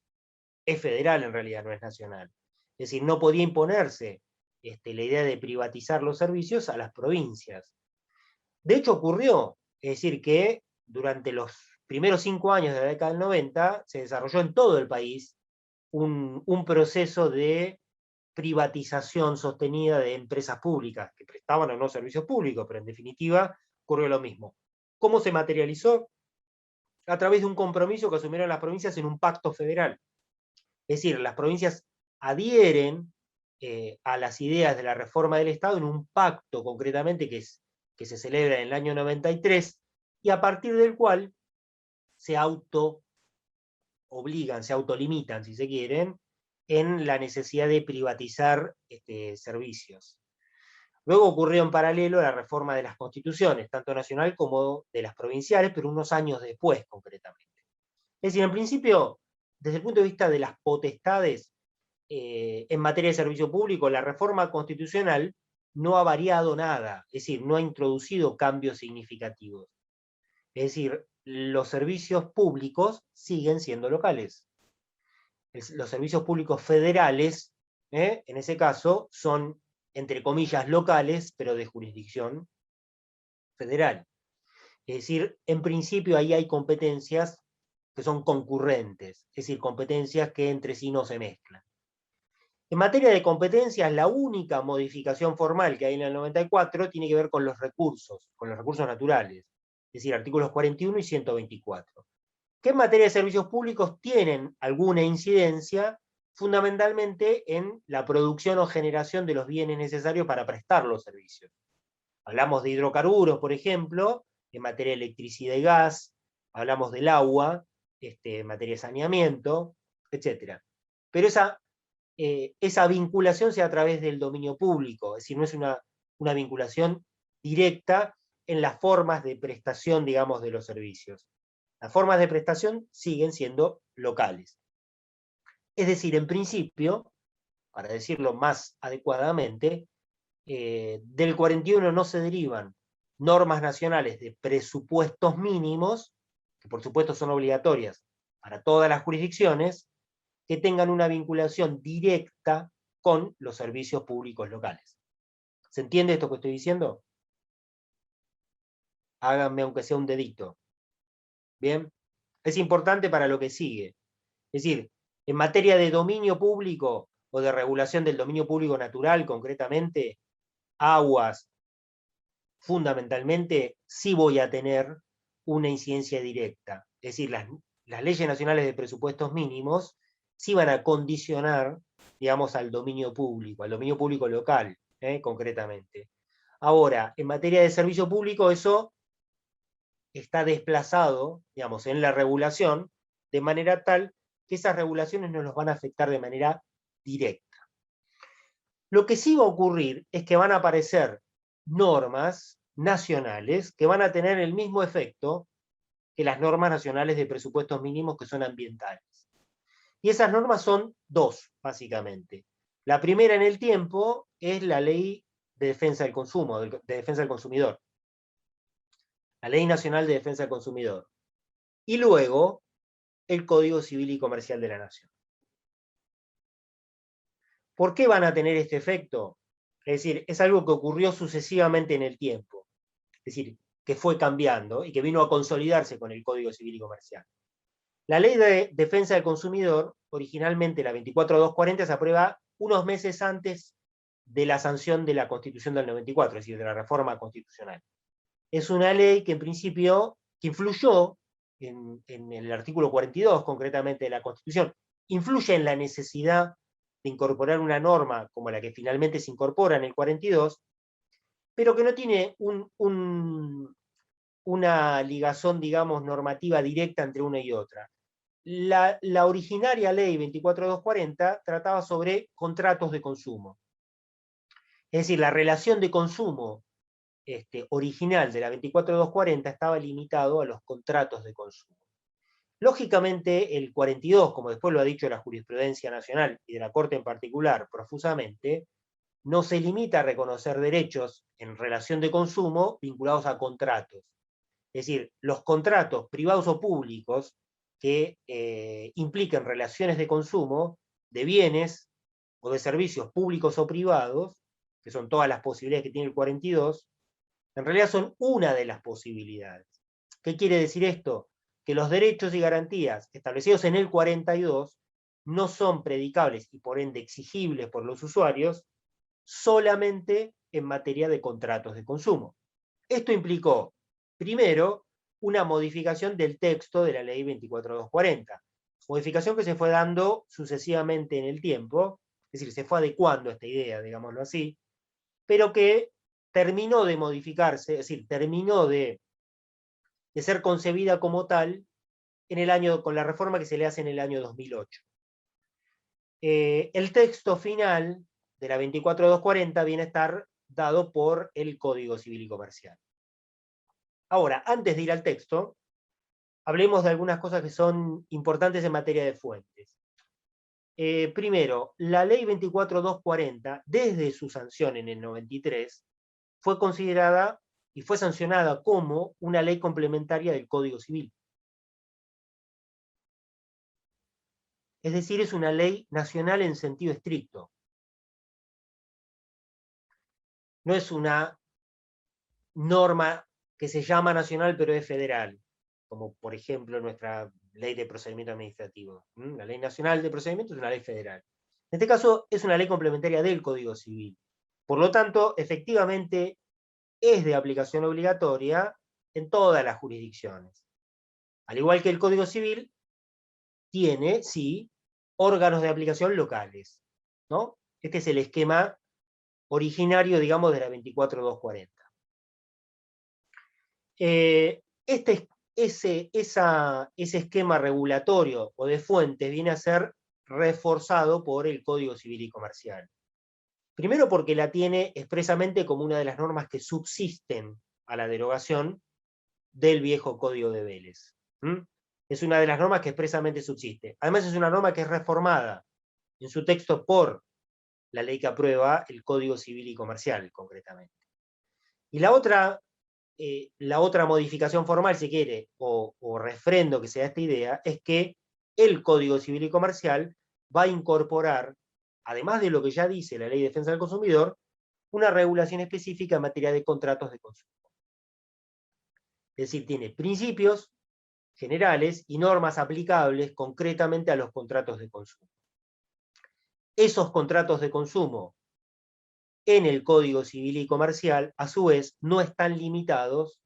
es federal en realidad, no es nacional. Es decir, no podía imponerse la idea de privatizar los servicios a las provincias. De hecho, ocurrió, es decir, que durante los primeros 5 años de la década del 90 se desarrolló en todo el país un proceso de privatización sostenida de empresas públicas, que prestaban o no servicios públicos, pero en definitiva ocurrió lo mismo. ¿Cómo se materializó? A través de un compromiso que asumieron las provincias en un pacto federal. Es decir, las provincias adhieren a las ideas de la reforma del Estado en un pacto concretamente que se celebra en el año 93, y a partir del cual se autoobligan, se autolimitan, si se quieren, en la necesidad de privatizar servicios. Luego ocurrió en paralelo la reforma de las constituciones, tanto nacional como de las provinciales, pero unos años después concretamente. Es decir, en principio, desde el punto de vista de las potestades en materia de servicio público, la reforma constitucional no ha variado nada, es decir, no ha introducido cambios significativos. Es decir, los servicios públicos siguen siendo locales. Los servicios públicos federales, en ese caso, son, entre comillas, locales, pero de jurisdicción federal. Es decir, en principio ahí hay competencias que son concurrentes, es decir, competencias que entre sí no se mezclan. En materia de competencias, la única modificación formal que hay en el 94 tiene que ver con los recursos naturales, es decir, artículos 41 y 124, que en materia de servicios públicos tienen alguna incidencia, fundamentalmente en la producción o generación de los bienes necesarios para prestar los servicios. Hablamos de hidrocarburos, por ejemplo, en materia de electricidad y gas, hablamos del agua, en materia de saneamiento, etc. Pero esa vinculación se da a través del dominio público, es decir, no es una vinculación directa en las formas de prestación, digamos, de los servicios. Las formas de prestación siguen siendo locales. Es decir, en principio, para decirlo más adecuadamente, del 41 no se derivan normas nacionales de presupuestos mínimos, que por supuesto son obligatorias para todas las jurisdicciones, que tengan una vinculación directa con los servicios públicos locales. ¿Se entiende esto que estoy diciendo? Háganme aunque sea un dedito. ¿Bien? Es importante para lo que sigue. Es decir, en materia de dominio público o de regulación del dominio público natural, concretamente, aguas, fundamentalmente, sí voy a tener una incidencia directa. Es decir, las leyes nacionales de presupuestos mínimos sí van a condicionar, digamos, al dominio público local, concretamente. Ahora, en materia de servicio público, eso está desplazado, digamos, en la regulación, de manera tal que esas regulaciones no los van a afectar de manera directa. Lo que sí va a ocurrir es que van a aparecer normas nacionales que van a tener el mismo efecto que las normas nacionales de presupuestos mínimos que son ambientales. Y esas normas son dos, básicamente. La primera en el tiempo es la Ley de Defensa del Consumo, de Defensa del Consumidor. La Ley Nacional de Defensa del Consumidor. Y luego, el Código Civil y Comercial de la Nación. ¿Por qué van a tener este efecto? Es decir, es algo que ocurrió sucesivamente en el tiempo. Es decir, que fue cambiando y que vino a consolidarse con el Código Civil y Comercial. La Ley de Defensa del Consumidor, originalmente la 24240, se aprueba unos meses antes de la sanción de la Constitución del 94, es decir, de la reforma constitucional. Es una ley que en principio, que influyó en el artículo 42, concretamente de la Constitución, influye en la necesidad de incorporar una norma como la que finalmente se incorpora en el 42, pero que no tiene una ligazón, digamos, normativa directa entre una y otra. La originaria ley 24240 trataba sobre contratos de consumo. Es decir, la relación de consumo original de la 24240 estaba limitado a los contratos de consumo. Lógicamente, el 42, como después lo ha dicho la jurisprudencia nacional y de la Corte en particular profusamente, no se limita a reconocer derechos en relación de consumo vinculados a contratos. Es decir, los contratos privados o públicos que impliquen relaciones de consumo de bienes o de servicios públicos o privados, que son todas las posibilidades que tiene el 42, en realidad son una de las posibilidades. ¿Qué quiere decir esto? Que los derechos y garantías establecidos en el 42 no son predicables y por ende exigibles por los usuarios solamente en materia de contratos de consumo. Esto implicó, primero, una modificación del texto de la ley 24240, modificación que se fue dando sucesivamente en el tiempo, es decir, se fue adecuando a esta idea, digámoslo así, pero que terminó de modificarse, es decir, terminó de ser concebida como tal con la reforma que se le hace en el año 2008. El texto final de la 24240 viene a estar dado por el Código Civil y Comercial. Ahora, antes de ir al texto, hablemos de algunas cosas que son importantes en materia de fuentes. Primero, la ley 24.240, desde su sanción en el 93, fue considerada y fue sancionada como una ley complementaria del Código Civil. Es decir, es una ley nacional en sentido estricto. No es una norma que se llama nacional pero es federal, como por ejemplo nuestra ley de procedimiento administrativo. La ley nacional de procedimiento es una ley federal. En este caso es una ley complementaria del Código Civil. Por lo tanto, efectivamente es de aplicación obligatoria en todas las jurisdicciones. Al igual que el Código Civil, tiene, sí, órganos de aplicación locales, ¿no? Este es el esquema originario, digamos, de la 24.240. Ese esquema regulatorio o de fuentes viene a ser reforzado por el Código Civil y Comercial. Primero porque la tiene expresamente como una de las normas que subsisten a la derogación del viejo Código de Vélez. Es una de las normas que expresamente subsiste. Además es una norma que es reformada en su texto por la ley que aprueba el Código Civil y Comercial, concretamente. Y la otra modificación formal, si quiere, o refrendo que sea esta idea, es que el Código Civil y Comercial va a incorporar, además de lo que ya dice la Ley de Defensa del Consumidor, una regulación específica en materia de contratos de consumo. Es decir, tiene principios generales y normas aplicables concretamente a los contratos de consumo. Esos contratos de consumo en el Código Civil y Comercial, a su vez, no están limitados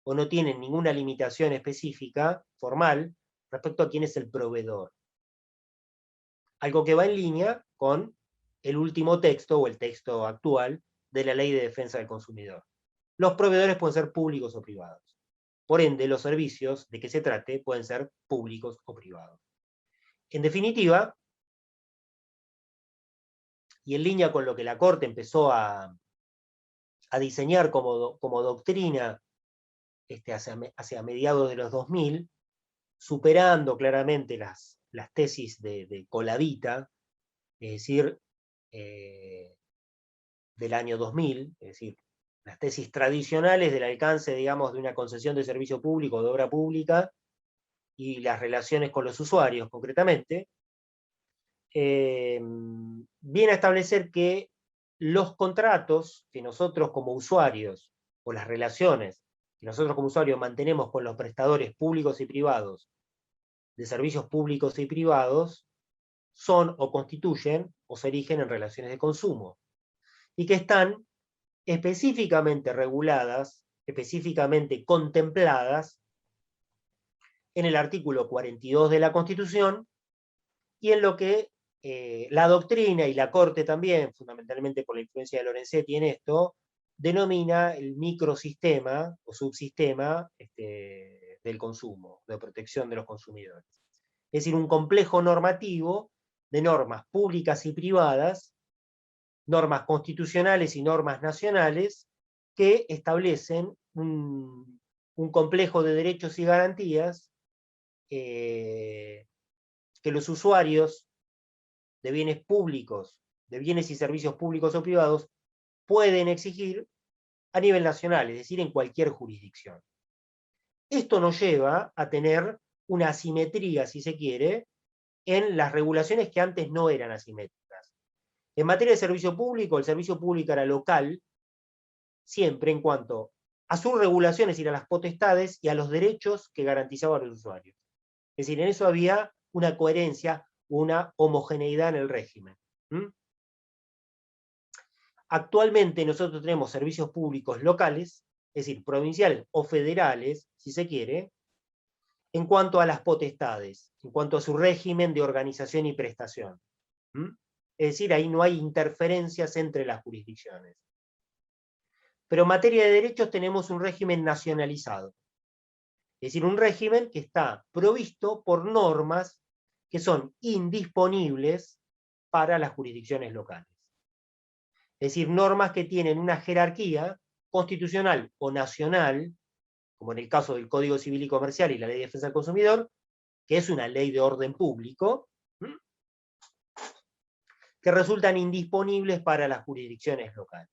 o no tienen ninguna limitación específica, formal, respecto a quién es el proveedor. Algo que va en línea con el último texto o el texto actual de la Ley de Defensa del Consumidor. Los proveedores pueden ser públicos o privados. Por ende, los servicios de que se trate pueden ser públicos o privados. En definitiva, y en línea con lo que la Corte empezó a diseñar como doctrina hacia mediados de los 2000, superando claramente las tesis de Colavita, es decir, del año 2000, es decir, las tesis tradicionales del alcance, digamos, de una concesión de servicio público, de obra pública, y las relaciones con los usuarios, concretamente, viene a establecer que los contratos que nosotros como usuarios, o las relaciones que nosotros como usuarios mantenemos con los prestadores públicos y privados, de servicios públicos y privados, son o constituyen o se erigen en relaciones de consumo, y que están específicamente reguladas, específicamente contempladas en el artículo 42 de la Constitución, y en lo que la doctrina y la Corte también, fundamentalmente por la influencia de Lorenzetti en esto, denomina el microsistema o subsistema del consumo, de protección de los consumidores. Es decir, un complejo normativo de normas públicas y privadas, normas constitucionales y normas nacionales, que establecen un complejo de derechos y garantías que los usuarios de bienes públicos, de bienes y servicios públicos o privados, pueden exigir a nivel nacional, es decir, en cualquier jurisdicción. Esto nos lleva a tener una asimetría, si se quiere, en las regulaciones que antes no eran asimétricas. En materia de servicio público, el servicio público era local, siempre en cuanto a sus regulaciones, es decir, a las potestades y a los derechos que garantizaba a los usuarios. Es decir, en eso había una coherencia, una homogeneidad en el régimen. Actualmente nosotros tenemos servicios públicos locales, es decir, provinciales o federales, si se quiere, en cuanto a las potestades, en cuanto a su régimen de organización y prestación. Es decir, ahí no hay interferencias entre las jurisdicciones. Pero en materia de derechos tenemos un régimen nacionalizado. Es decir, un régimen que está provisto por normas que son indisponibles para las jurisdicciones locales. Es decir, normas que tienen una jerarquía constitucional o nacional, como en el caso del Código Civil y Comercial y la Ley de Defensa del Consumidor, que es una ley de orden público, que resultan indisponibles para las jurisdicciones locales.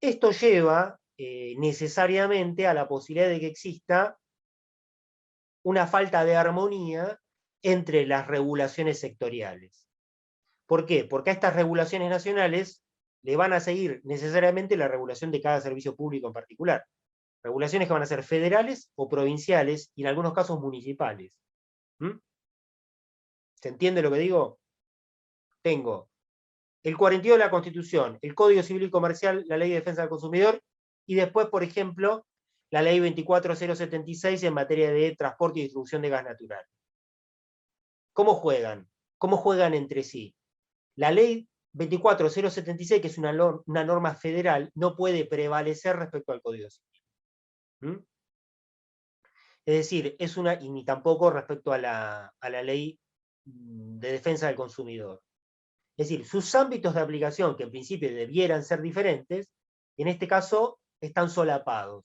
Esto lleva necesariamente a la posibilidad de que exista una falta de armonía entre las regulaciones sectoriales. ¿Por qué? Porque a estas regulaciones nacionales le van a seguir necesariamente la regulación de cada servicio público en particular. Regulaciones que van a ser federales o provinciales y en algunos casos municipales. ¿Se entiende lo que digo? Tengo el 42 de la Constitución, el Código Civil y Comercial, la Ley de Defensa del Consumidor, y después, por ejemplo, la Ley 24076 en materia de transporte y distribución de gas natural. ¿Cómo juegan? ¿Cómo juegan entre sí? La Ley 24076, que es una norma federal, no puede prevalecer respecto al Código Civil. Es decir, y ni tampoco respecto a la Ley de Defensa del Consumidor. Es decir, sus ámbitos de aplicación, que en principio debieran ser diferentes, en este caso están solapados.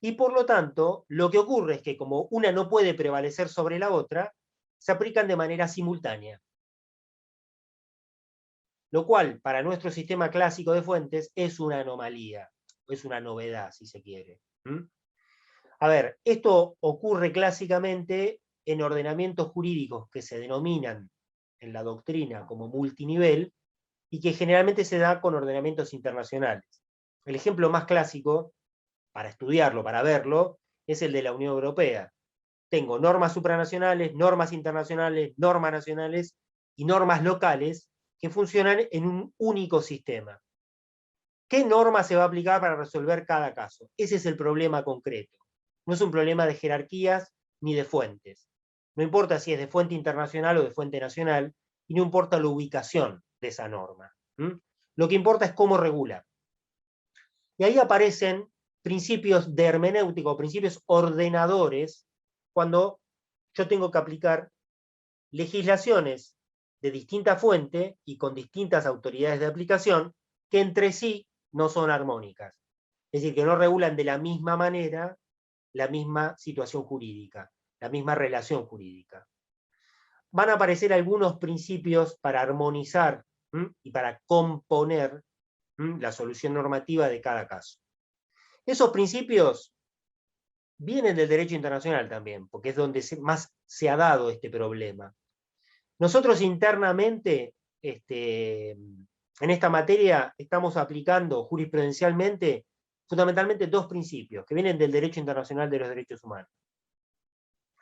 Y por lo tanto, lo que ocurre es que como una no puede prevalecer sobre la otra, se aplican de manera simultánea. Lo cual, para nuestro sistema clásico de fuentes, es una anomalía, es una novedad, si se quiere. A ver, esto ocurre clásicamente en ordenamientos jurídicos que se denominan en la doctrina como multinivel, y que generalmente se da con ordenamientos internacionales. El ejemplo más clásico, para estudiarlo, para verlo, es el de la Unión Europea. Tengo normas supranacionales, normas internacionales, normas nacionales y normas locales que funcionan en un único sistema. ¿Qué norma se va a aplicar para resolver cada caso? Ese es el problema concreto. No es un problema de jerarquías ni de fuentes. No importa si es de fuente internacional o de fuente nacional, y no importa la ubicación de esa norma. Lo que importa es cómo regula. Y ahí aparecen principios de hermenéutica o principios ordenadores cuando yo tengo que aplicar legislaciones de distinta fuente y con distintas autoridades de aplicación que entre sí no son armónicas. Es decir, que no regulan de la misma manera la misma situación jurídica, la misma relación jurídica. Van a aparecer algunos principios para armonizar y para componer la solución normativa de cada caso. Esos principios vienen del derecho internacional también, porque es donde más se ha dado este problema. Nosotros internamente, en esta materia, estamos aplicando jurisprudencialmente fundamentalmente dos principios que vienen del derecho internacional de los derechos humanos.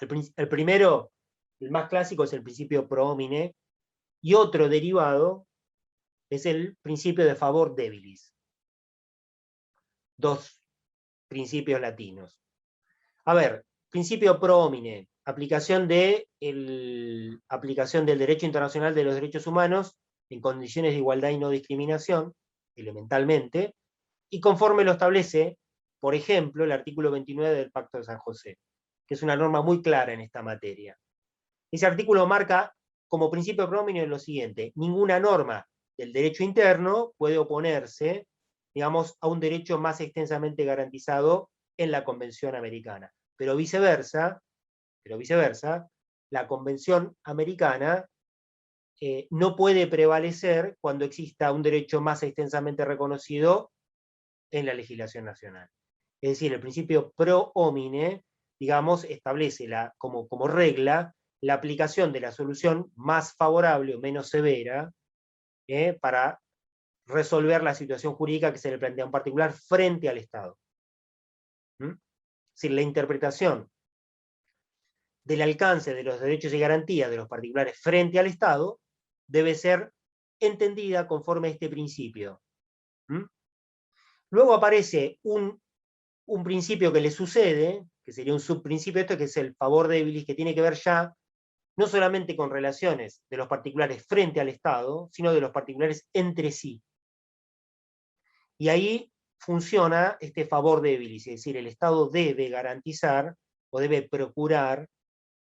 El primero, el más clásico, es el principio pro homine, y otro derivado es el principio de favor debilis. Dos principios latinos. A ver, principio pro homine, aplicación del derecho internacional de los derechos humanos en condiciones de igualdad y no discriminación, elementalmente, y conforme lo establece, por ejemplo, el artículo 29 del Pacto de San José, que es una norma muy clara en esta materia. Ese artículo marca como principio pro homine lo siguiente: ninguna norma del derecho interno puede oponerse, digamos, a un derecho más extensamente garantizado en la Convención Americana. Pero viceversa, la Convención Americana no puede prevalecer cuando exista un derecho más extensamente reconocido en la legislación nacional. Es decir, el principio pro homine, digamos, establece como regla la aplicación de la solución más favorable o menos severa para resolver la situación jurídica que se le plantea en particular frente al Estado. Es decir, la interpretación del alcance de los derechos y garantías de los particulares frente al Estado debe ser entendida conforme a este principio. Luego aparece un principio que le sucede, que sería un subprincipio, que es el favor debilis, que tiene que ver ya no solamente con relaciones de los particulares frente al Estado, sino de los particulares entre sí. Y ahí funciona este favor debilis, es decir, el Estado debe garantizar o debe procurar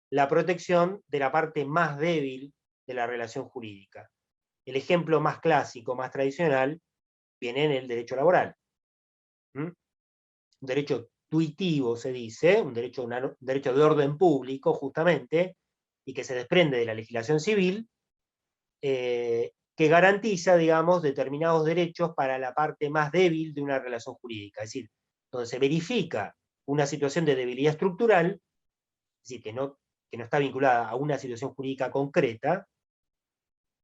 la protección de la parte más débil de la relación jurídica. El ejemplo más clásico, más tradicional, viene en el derecho laboral. Un derecho tuitivo, se dice, un derecho de orden público, justamente, y que se desprende de la legislación civil, que garantiza, digamos, determinados derechos para la parte más débil de una relación jurídica. Es decir, donde se verifica una situación de debilidad estructural, es decir, que no está vinculada a una situación jurídica concreta,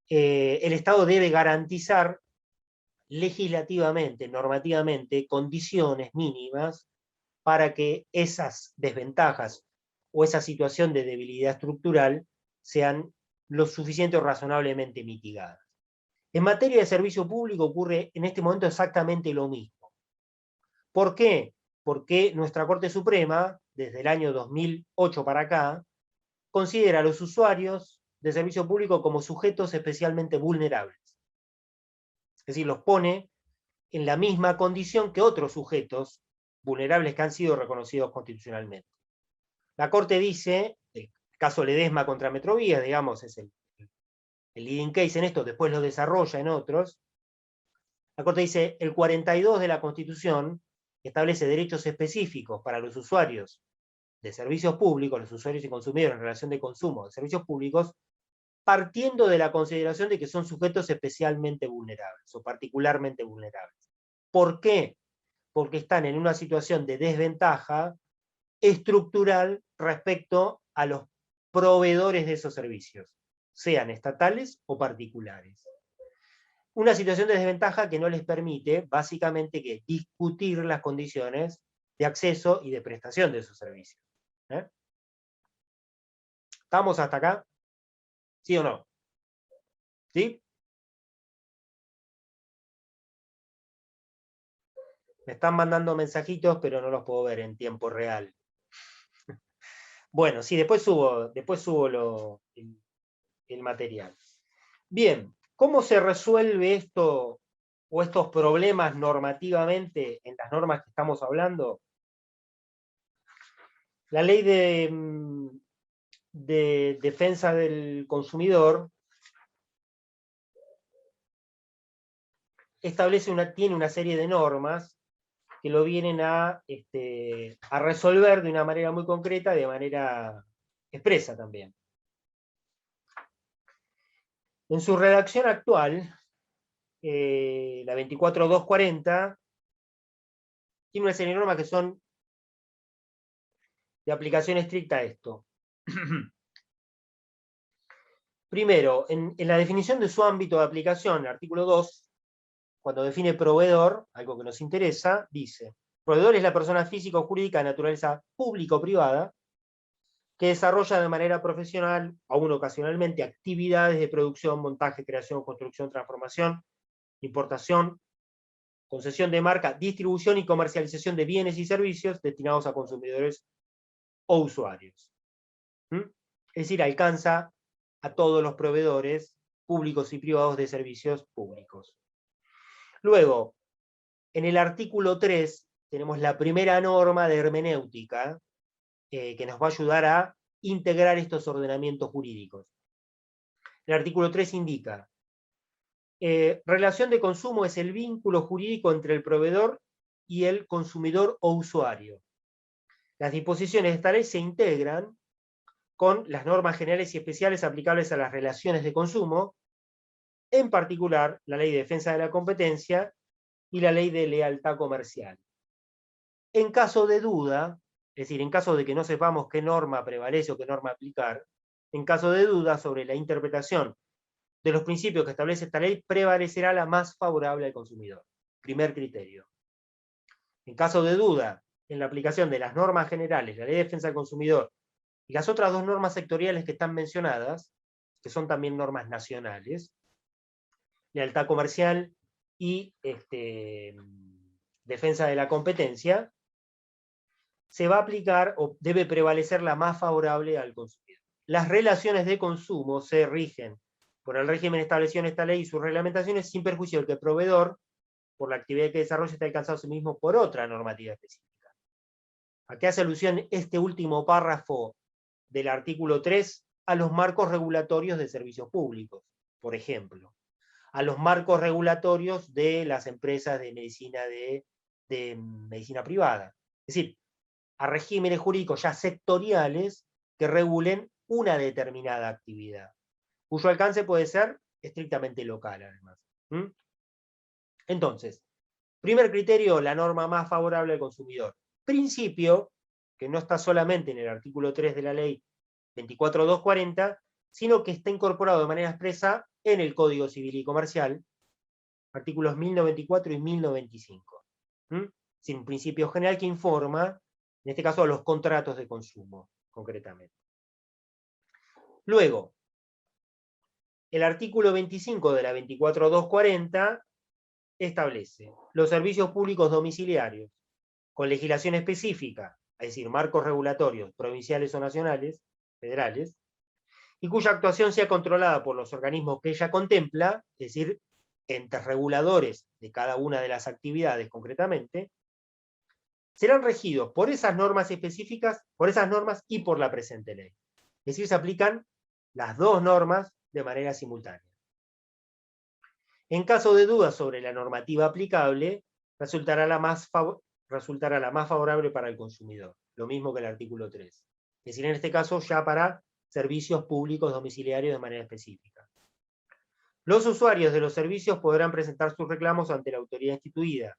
el Estado debe garantizar legislativamente, normativamente, condiciones mínimas para que esas desventajas o esa situación de debilidad estructural sean lo suficiente o razonablemente mitigadas. En materia de servicio público ocurre en este momento exactamente lo mismo. ¿Por qué? Porque nuestra Corte Suprema, desde el año 2008 para acá, considera a los usuarios de servicio público como sujetos especialmente vulnerables. Es decir, los pone en la misma condición que otros sujetos vulnerables que han sido reconocidos constitucionalmente. La Corte dice, el caso Ledesma contra Metrovías, digamos, es el leading case en esto, después lo desarrolla en otros. La Corte dice, el 42 de la Constitución establece derechos específicos para los usuarios de servicios públicos, los usuarios y consumidores en relación de consumo de servicios públicos, partiendo de la consideración de que son sujetos especialmente vulnerables o particularmente vulnerables. ¿Por qué? Porque están en una situación de desventaja estructural respecto a los proveedores de esos servicios, sean estatales o particulares. Una situación de desventaja que no les permite, básicamente, que discutir las condiciones de acceso y de prestación de esos servicios. ¿Estamos hasta acá? ¿Sí o no? ¿Sí? Me están mandando mensajitos, pero no los puedo ver en tiempo real. Bueno, sí, después subo el material. Bien, ¿cómo se resuelve esto o estos problemas normativamente en las normas que estamos hablando? La ley de defensa del consumidor tiene una serie de normas que lo vienen a resolver de una manera muy concreta, de manera expresa también. En su redacción actual, la 24.240, tiene una serie de normas que son de aplicación estricta a esto. Primero, en la definición de su ámbito de aplicación, el artículo 2, cuando define proveedor, algo que nos interesa, dice: proveedor es la persona física o jurídica de naturaleza pública o privada que desarrolla de manera profesional, aún ocasionalmente, actividades de producción, montaje, creación, construcción, transformación, importación, concesión de marca, distribución y comercialización de bienes y servicios destinados a consumidores o usuarios. Es decir, alcanza a todos los proveedores públicos y privados de servicios públicos. Luego, en el artículo 3, tenemos la primera norma de hermenéutica que nos va a ayudar a integrar estos ordenamientos jurídicos. El artículo 3 indica: relación de consumo es el vínculo jurídico entre el proveedor y el consumidor o usuario. Las disposiciones de esta ley se integran con las normas generales y especiales aplicables a las relaciones de consumo, en particular la Ley de Defensa de la Competencia y la Ley de Lealtad Comercial. En caso de duda, es decir, en caso de que no sepamos qué norma prevalece o qué norma aplicar, en caso de duda sobre la interpretación de los principios que establece esta ley, prevalecerá la más favorable al consumidor. Primer criterio. En caso de duda en la aplicación de las normas generales, la Ley de Defensa del Consumidor y las otras dos normas sectoriales que están mencionadas, que son también normas nacionales, lealtad comercial y defensa de la competencia, se va a aplicar o debe prevalecer la más favorable al consumidor. Las relaciones de consumo se rigen por el régimen establecido en esta ley y sus reglamentaciones, sin perjuicio del que el proveedor, por la actividad que desarrolla, está alcanzado a sí mismo por otra normativa específica. ¿A qué hace alusión este último párrafo del artículo 3? A los marcos regulatorios de servicios públicos, por ejemplo. a los marcos regulatorios de las empresas de medicina privada. Es decir, a regímenes jurídicos ya sectoriales que regulen una determinada actividad, cuyo alcance puede ser estrictamente local, además. Entonces, primer criterio, la norma más favorable al consumidor. Principio, que no está solamente en el artículo 3 de la ley 24.240, sino que está incorporado de manera expresa en el Código Civil y Comercial, artículos 1094 y 1095. Es un principio general que informa, en este caso, a los contratos de consumo, concretamente. Luego, el artículo 25 de la 24.240 establece los servicios públicos domiciliarios con legislación específica, es decir, marcos regulatorios provinciales o nacionales, federales, y cuya actuación sea controlada por los organismos que ella contempla, es decir, entes reguladores de cada una de las actividades concretamente, serán regidos por esas normas específicas, por esas normas y por la presente ley. Es decir, se aplican las dos normas de manera simultánea. En caso de dudas sobre la normativa aplicable, resultará la más favorable para el consumidor, lo mismo que el artículo 3. Es decir, en este caso ya para servicios públicos domiciliarios de manera específica. Los usuarios de los servicios podrán presentar sus reclamos ante la autoridad instituida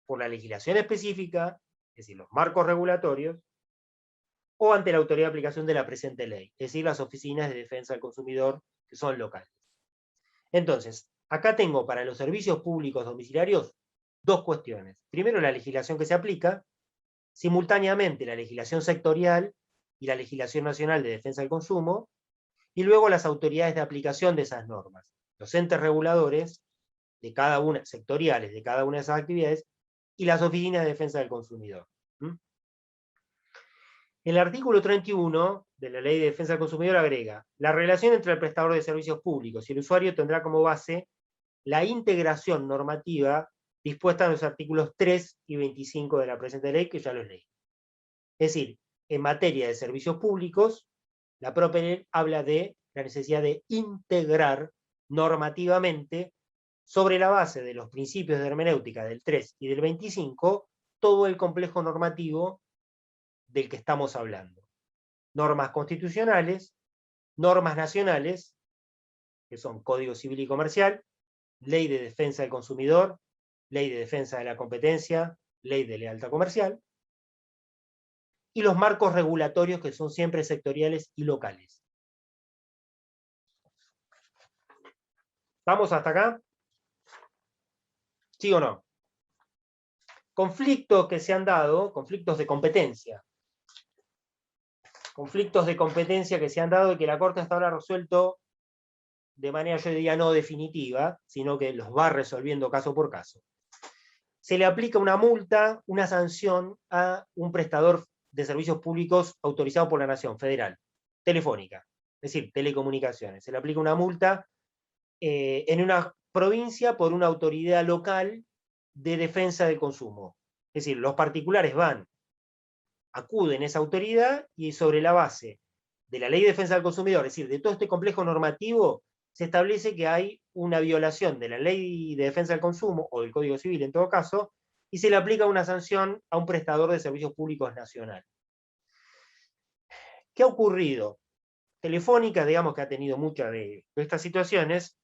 por la legislación específica, es decir, los marcos regulatorios, o ante la autoridad de aplicación de la presente ley, es decir, las oficinas de defensa del consumidor, que son locales. Entonces, acá tengo para los servicios públicos domiciliarios dos cuestiones. Primero, la legislación que se aplica, simultáneamente la legislación sectorial y la legislación nacional de defensa del consumo, y luego las autoridades de aplicación de esas normas, los entes reguladores de cada una, sectoriales de cada una de esas actividades, y las oficinas de defensa del consumidor. El artículo 31 de la Ley de Defensa del Consumidor agrega: la relación entre el prestador de servicios públicos y el usuario tendrá como base la integración normativa dispuesta en los artículos 3 y 25 de la presente ley, que ya los leí. Es decir, en materia de servicios públicos, la propia ley habla de la necesidad de integrar normativamente, sobre la base de los principios de hermenéutica del 3 y del 25, todo el complejo normativo del que estamos hablando. Normas constitucionales, normas nacionales, que son Código Civil y Comercial, Ley de Defensa del Consumidor, Ley de Defensa de la Competencia, Ley de Lealtad Comercial, y los marcos regulatorios, que son siempre sectoriales y locales. ¿Vamos hasta acá? ¿Sí o no? Conflictos que se han dado, conflictos de competencia. Conflictos de competencia que se han dado y que la Corte hasta ahora ha resuelto de manera, yo diría, no definitiva, sino que los va resolviendo caso por caso. Se le aplica una multa, una sanción a un prestador de servicios públicos autorizado por la Nación Federal, Telefónica, es decir, telecomunicaciones. Se le aplica una multa en una provincia por una autoridad local de defensa del consumo. Es decir, los particulares acuden a esa autoridad y sobre la base de la Ley de Defensa del Consumidor, es decir, de todo este complejo normativo, se establece que hay una violación de la Ley de Defensa del Consumo, o del Código Civil en todo caso, y se le aplica una sanción a un prestador de servicios públicos nacional. ¿Qué ha ocurrido? Telefónica, digamos que ha tenido muchas de estas situaciones,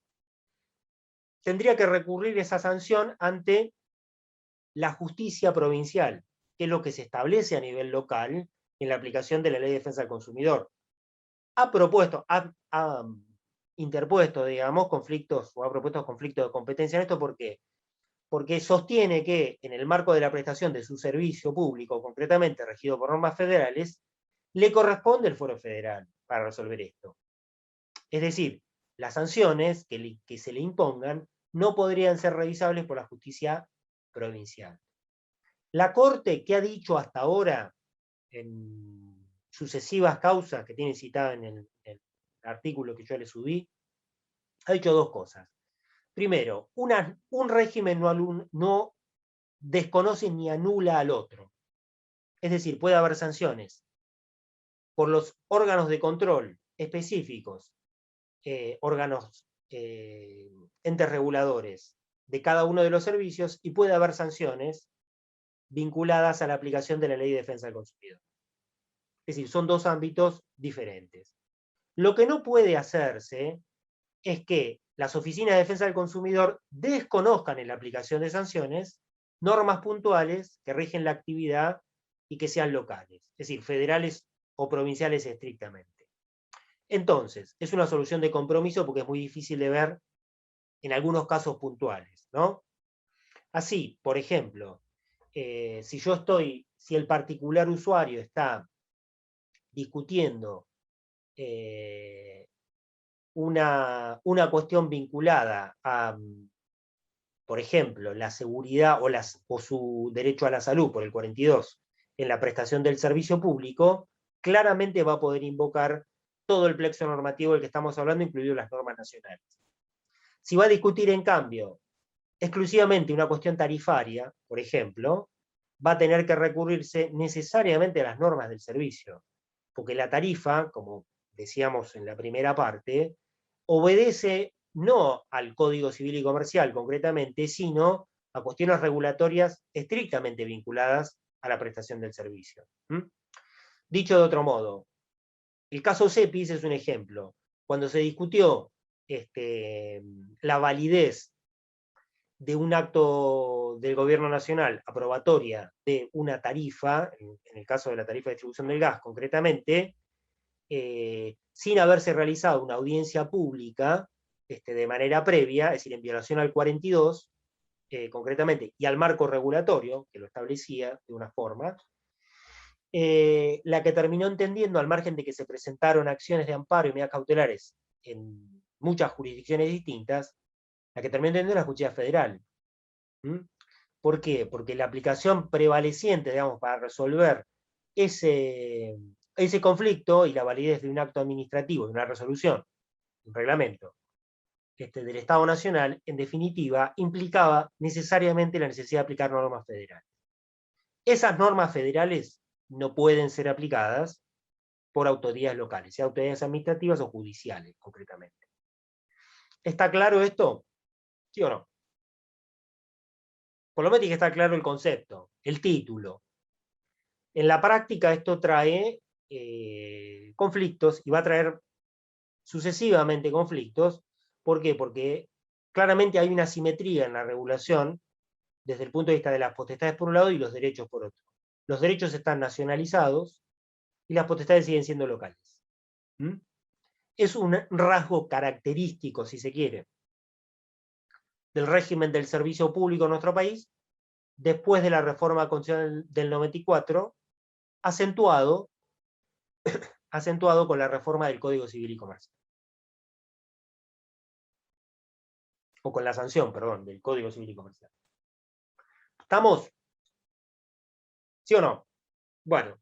tendría que recurrir esa sanción ante la justicia provincial, que es lo que se establece a nivel local en la aplicación de la Ley de Defensa del Consumidor. Ha interpuesto, digamos, conflictos, o ha propuesto conflictos de competencia en esto. ¿Por qué? Porque sostiene que en el marco de la prestación de su servicio público, concretamente regido por normas federales, le corresponde el fuero federal para resolver esto. Es decir, las sanciones que se le impongan no podrían ser revisables por la justicia provincial. La Corte, ¿qué ha dicho hasta ahora en sucesivas causas que tiene citada en el artículo que yo le subí? Ha dicho dos cosas. Primero, un régimen no desconoce ni anula al otro. Es decir, puede haber sanciones por los órganos de control específicos, órganos entes reguladores de cada uno de los servicios y puede haber sanciones vinculadas a la aplicación de la Ley de Defensa del Consumidor. Es decir, son dos ámbitos diferentes. Lo que no puede hacerse es que las oficinas de defensa del consumidor desconozcan en la aplicación de sanciones normas puntuales que rigen la actividad y que sean locales, es decir, federales o provinciales estrictamente. Entonces, es una solución de compromiso porque es muy difícil de ver en algunos casos puntuales, ¿no? Así, por ejemplo, si el particular usuario está discutiendo una cuestión vinculada a, por ejemplo, la seguridad o su derecho a la salud por el 42 en la prestación del servicio público, claramente va a poder invocar todo el plexo normativo del que estamos hablando, incluido las normas nacionales. Si va a discutir, en cambio, exclusivamente una cuestión tarifaria, por ejemplo, va a tener que recurrirse necesariamente a las normas del servicio, porque la tarifa, como decíamos en la primera parte, obedece no al Código Civil y Comercial concretamente, sino a cuestiones regulatorias estrictamente vinculadas a la prestación del servicio. Dicho de otro modo, el caso CEPIS es un ejemplo. Cuando se discutió la validez de un acto del gobierno nacional aprobatoria de una tarifa, en el caso de la tarifa de distribución del gas concretamente, sin haberse realizado una audiencia pública de manera previa, es decir, en violación al 42, concretamente, y al marco regulatorio, que lo establecía de una forma, la que terminó entendiendo, al margen de que se presentaron acciones de amparo y medidas cautelares en muchas jurisdicciones distintas, la que terminó entendiendo es la justicia federal. ¿Por qué? Porque la aplicación prevaleciente, digamos, para resolver ese conflicto y la validez de un acto administrativo, de una resolución, un reglamento del Estado Nacional, en definitiva, implicaba necesariamente la necesidad de aplicar normas federales. Esas normas federales no pueden ser aplicadas por autoridades locales, sea autoridades administrativas o judiciales, concretamente. ¿Está claro esto? ¿Sí o no? Por lo menos tiene que estar claro el concepto, el título. En la práctica esto trae conflictos y va a traer sucesivamente conflictos. ¿Por qué? Porque claramente hay una asimetría en la regulación desde el punto de vista de las potestades por un lado y los derechos por otro. Los derechos están nacionalizados y las potestades siguen siendo locales. Es un rasgo característico, si se quiere, del régimen del servicio público en nuestro país, después de la reforma constitucional del 94, acentuado con la reforma del Código Civil y Comercial. O con la sanción, perdón, del Código Civil y Comercial. ¿Estamos? ¿Sí o no? Bueno.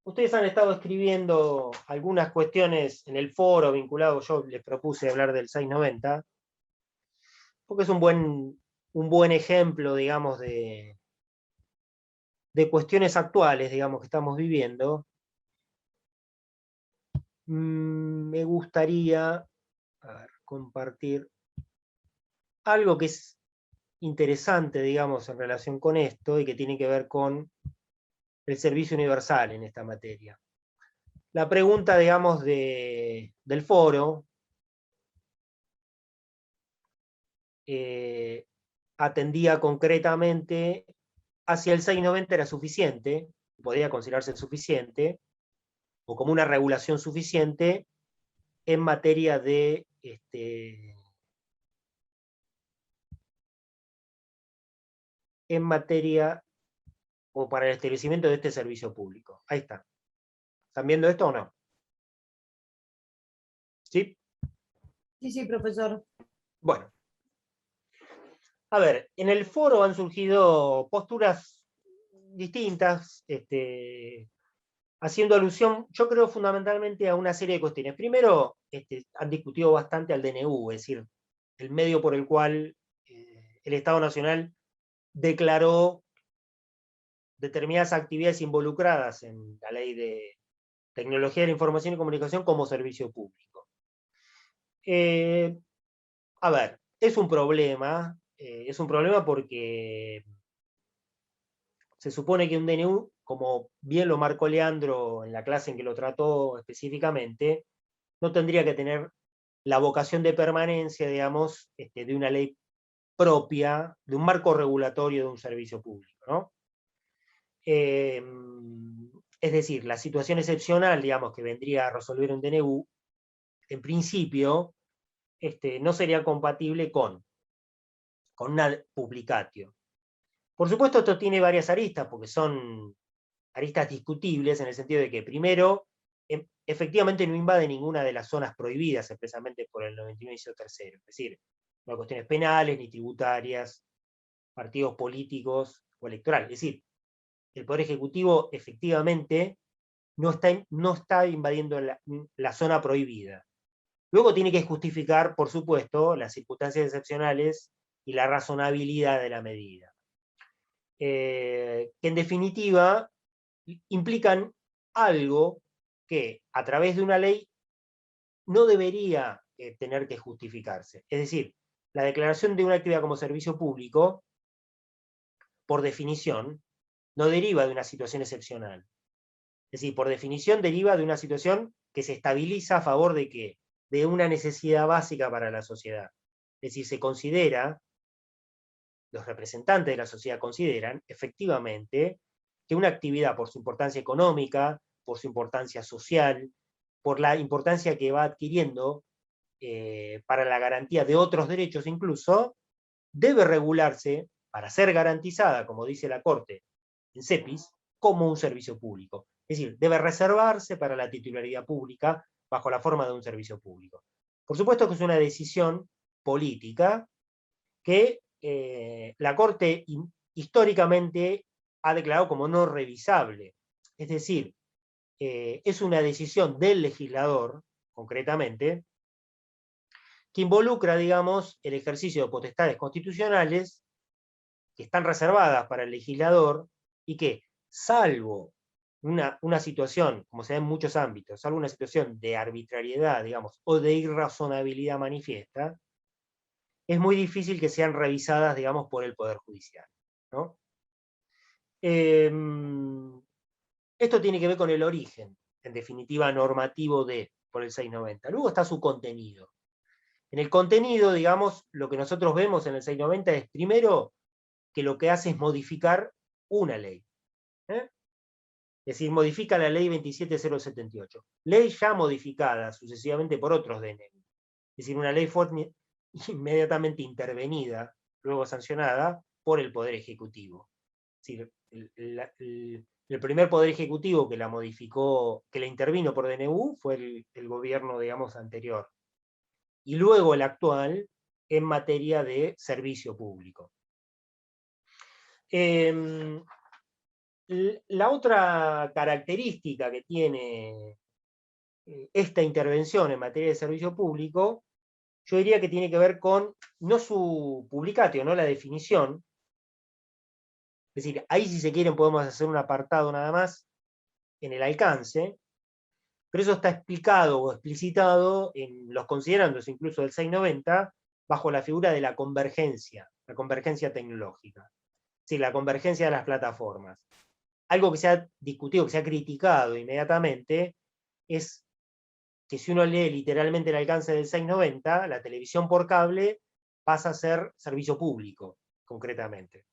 Ustedes han estado escribiendo algunas cuestiones en el foro vinculado, yo les propuse hablar del 690, porque es un buen ejemplo, digamos, de cuestiones actuales, digamos, que estamos viviendo. Me gustaría compartir algo que es interesante, digamos, en relación con esto y que tiene que ver con el servicio universal en esta materia. La pregunta, digamos, del foro atendía concretamente a si el 690 era suficiente, podría considerarse suficiente, o como una regulación suficiente en materia de o para el establecimiento de este servicio público. Ahí está. ¿Están viendo esto o no? ¿Sí? Sí, profesor. Bueno. A ver, en el foro han surgido posturas distintas, haciendo alusión, yo creo fundamentalmente a una serie de cuestiones. Primero, han discutido bastante al DNU, es decir, el medio por el cual el Estado Nacional declaró determinadas actividades involucradas en la ley tecnología de la información y comunicación como servicio público. A ver, es un problema porque se supone que un DNU, como bien lo marcó Leandro en la clase en que lo trató específicamente, no tendría que tener la vocación de permanencia, digamos, de una ley propia, de un marco regulatorio de un servicio público, ¿no? Es decir, la situación excepcional, digamos, que vendría a resolver un DNU, en principio, no sería compatible con una publicatio. Por supuesto, esto tiene varias aristas, porque son aristas discutibles en el sentido de que, primero, efectivamente no invade ninguna de las zonas prohibidas expresamente por el 91 inciso tercero. Es decir, no hay cuestiones penales ni tributarias, partidos políticos o electorales. Es decir, el Poder Ejecutivo efectivamente no está invadiendo la zona prohibida. Luego tiene que justificar, por supuesto, las circunstancias excepcionales y la razonabilidad de la medida. Que en definitiva implican algo que a través de una ley no debería tener que justificarse. Es decir, la declaración de una actividad como servicio público, por definición, no deriva de una situación excepcional. Es decir, por definición deriva de una situación que se estabiliza a favor de ¿qué? De una necesidad básica para la sociedad. Es decir, se considera, los representantes de la sociedad consideran, efectivamente, que una actividad por su importancia económica, por su importancia social, por la importancia que va adquiriendo para la garantía de otros derechos incluso, debe regularse para ser garantizada, como dice la Corte en CEPIS, como un servicio público. Es decir, debe reservarse para la titularidad pública bajo la forma de un servicio público. Por supuesto que es una decisión política que la Corte históricamente ha declarado como no revisable. Es decir, es una decisión del legislador, concretamente, que involucra, digamos, el ejercicio de potestades constitucionales que están reservadas para el legislador y que, salvo una situación, como se da en muchos ámbitos, salvo una situación de arbitrariedad, digamos, o de irrazonabilidad manifiesta, es muy difícil que sean revisadas, digamos, por el Poder Judicial, ¿no? Esto tiene que ver con el origen, en definitiva, normativo por el 690. Luego está su contenido. En el contenido, digamos, lo que nosotros vemos en el 690 es, primero, que lo que hace es modificar una ley. Es decir, modifica la ley 27078. Ley ya modificada sucesivamente por otros DNU. Es decir, una ley fue inmediatamente intervenida, luego sancionada, por el Poder Ejecutivo. Es decir, el primer Poder Ejecutivo que la modificó, que la intervino por DNU, fue el gobierno, digamos, anterior. Y luego el actual en materia de servicio público. La otra característica que tiene esta intervención en materia de servicio público, yo diría que tiene que ver con, no su publicatio, no la definición. Es decir, ahí si se quieren podemos hacer un apartado nada más en el alcance, pero eso está explicado o explicitado en los considerandos incluso del 690, bajo la figura de la convergencia tecnológica. Es decir, la convergencia de las plataformas. Algo que se ha discutido, que se ha criticado inmediatamente, es que si uno lee literalmente el alcance del 690, la televisión por cable pasa a ser servicio público, concretamente.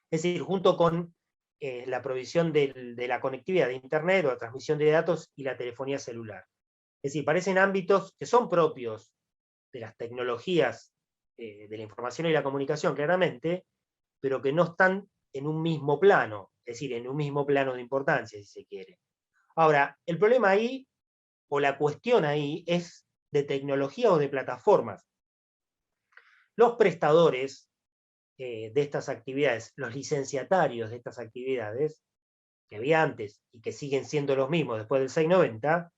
Es decir, junto con la provisión de la conectividad de Internet o la transmisión de datos y la telefonía celular. Es decir, parecen ámbitos que son propios de las tecnologías de la información y la comunicación, claramente, pero que no están en un mismo plano, es decir, en un mismo plano de importancia, si se quiere. Ahora, el problema ahí, o la cuestión ahí, es de tecnología o de plataformas. Los prestadores de estas actividades, los licenciatarios de estas actividades, que había antes y que siguen siendo los mismos después del 690,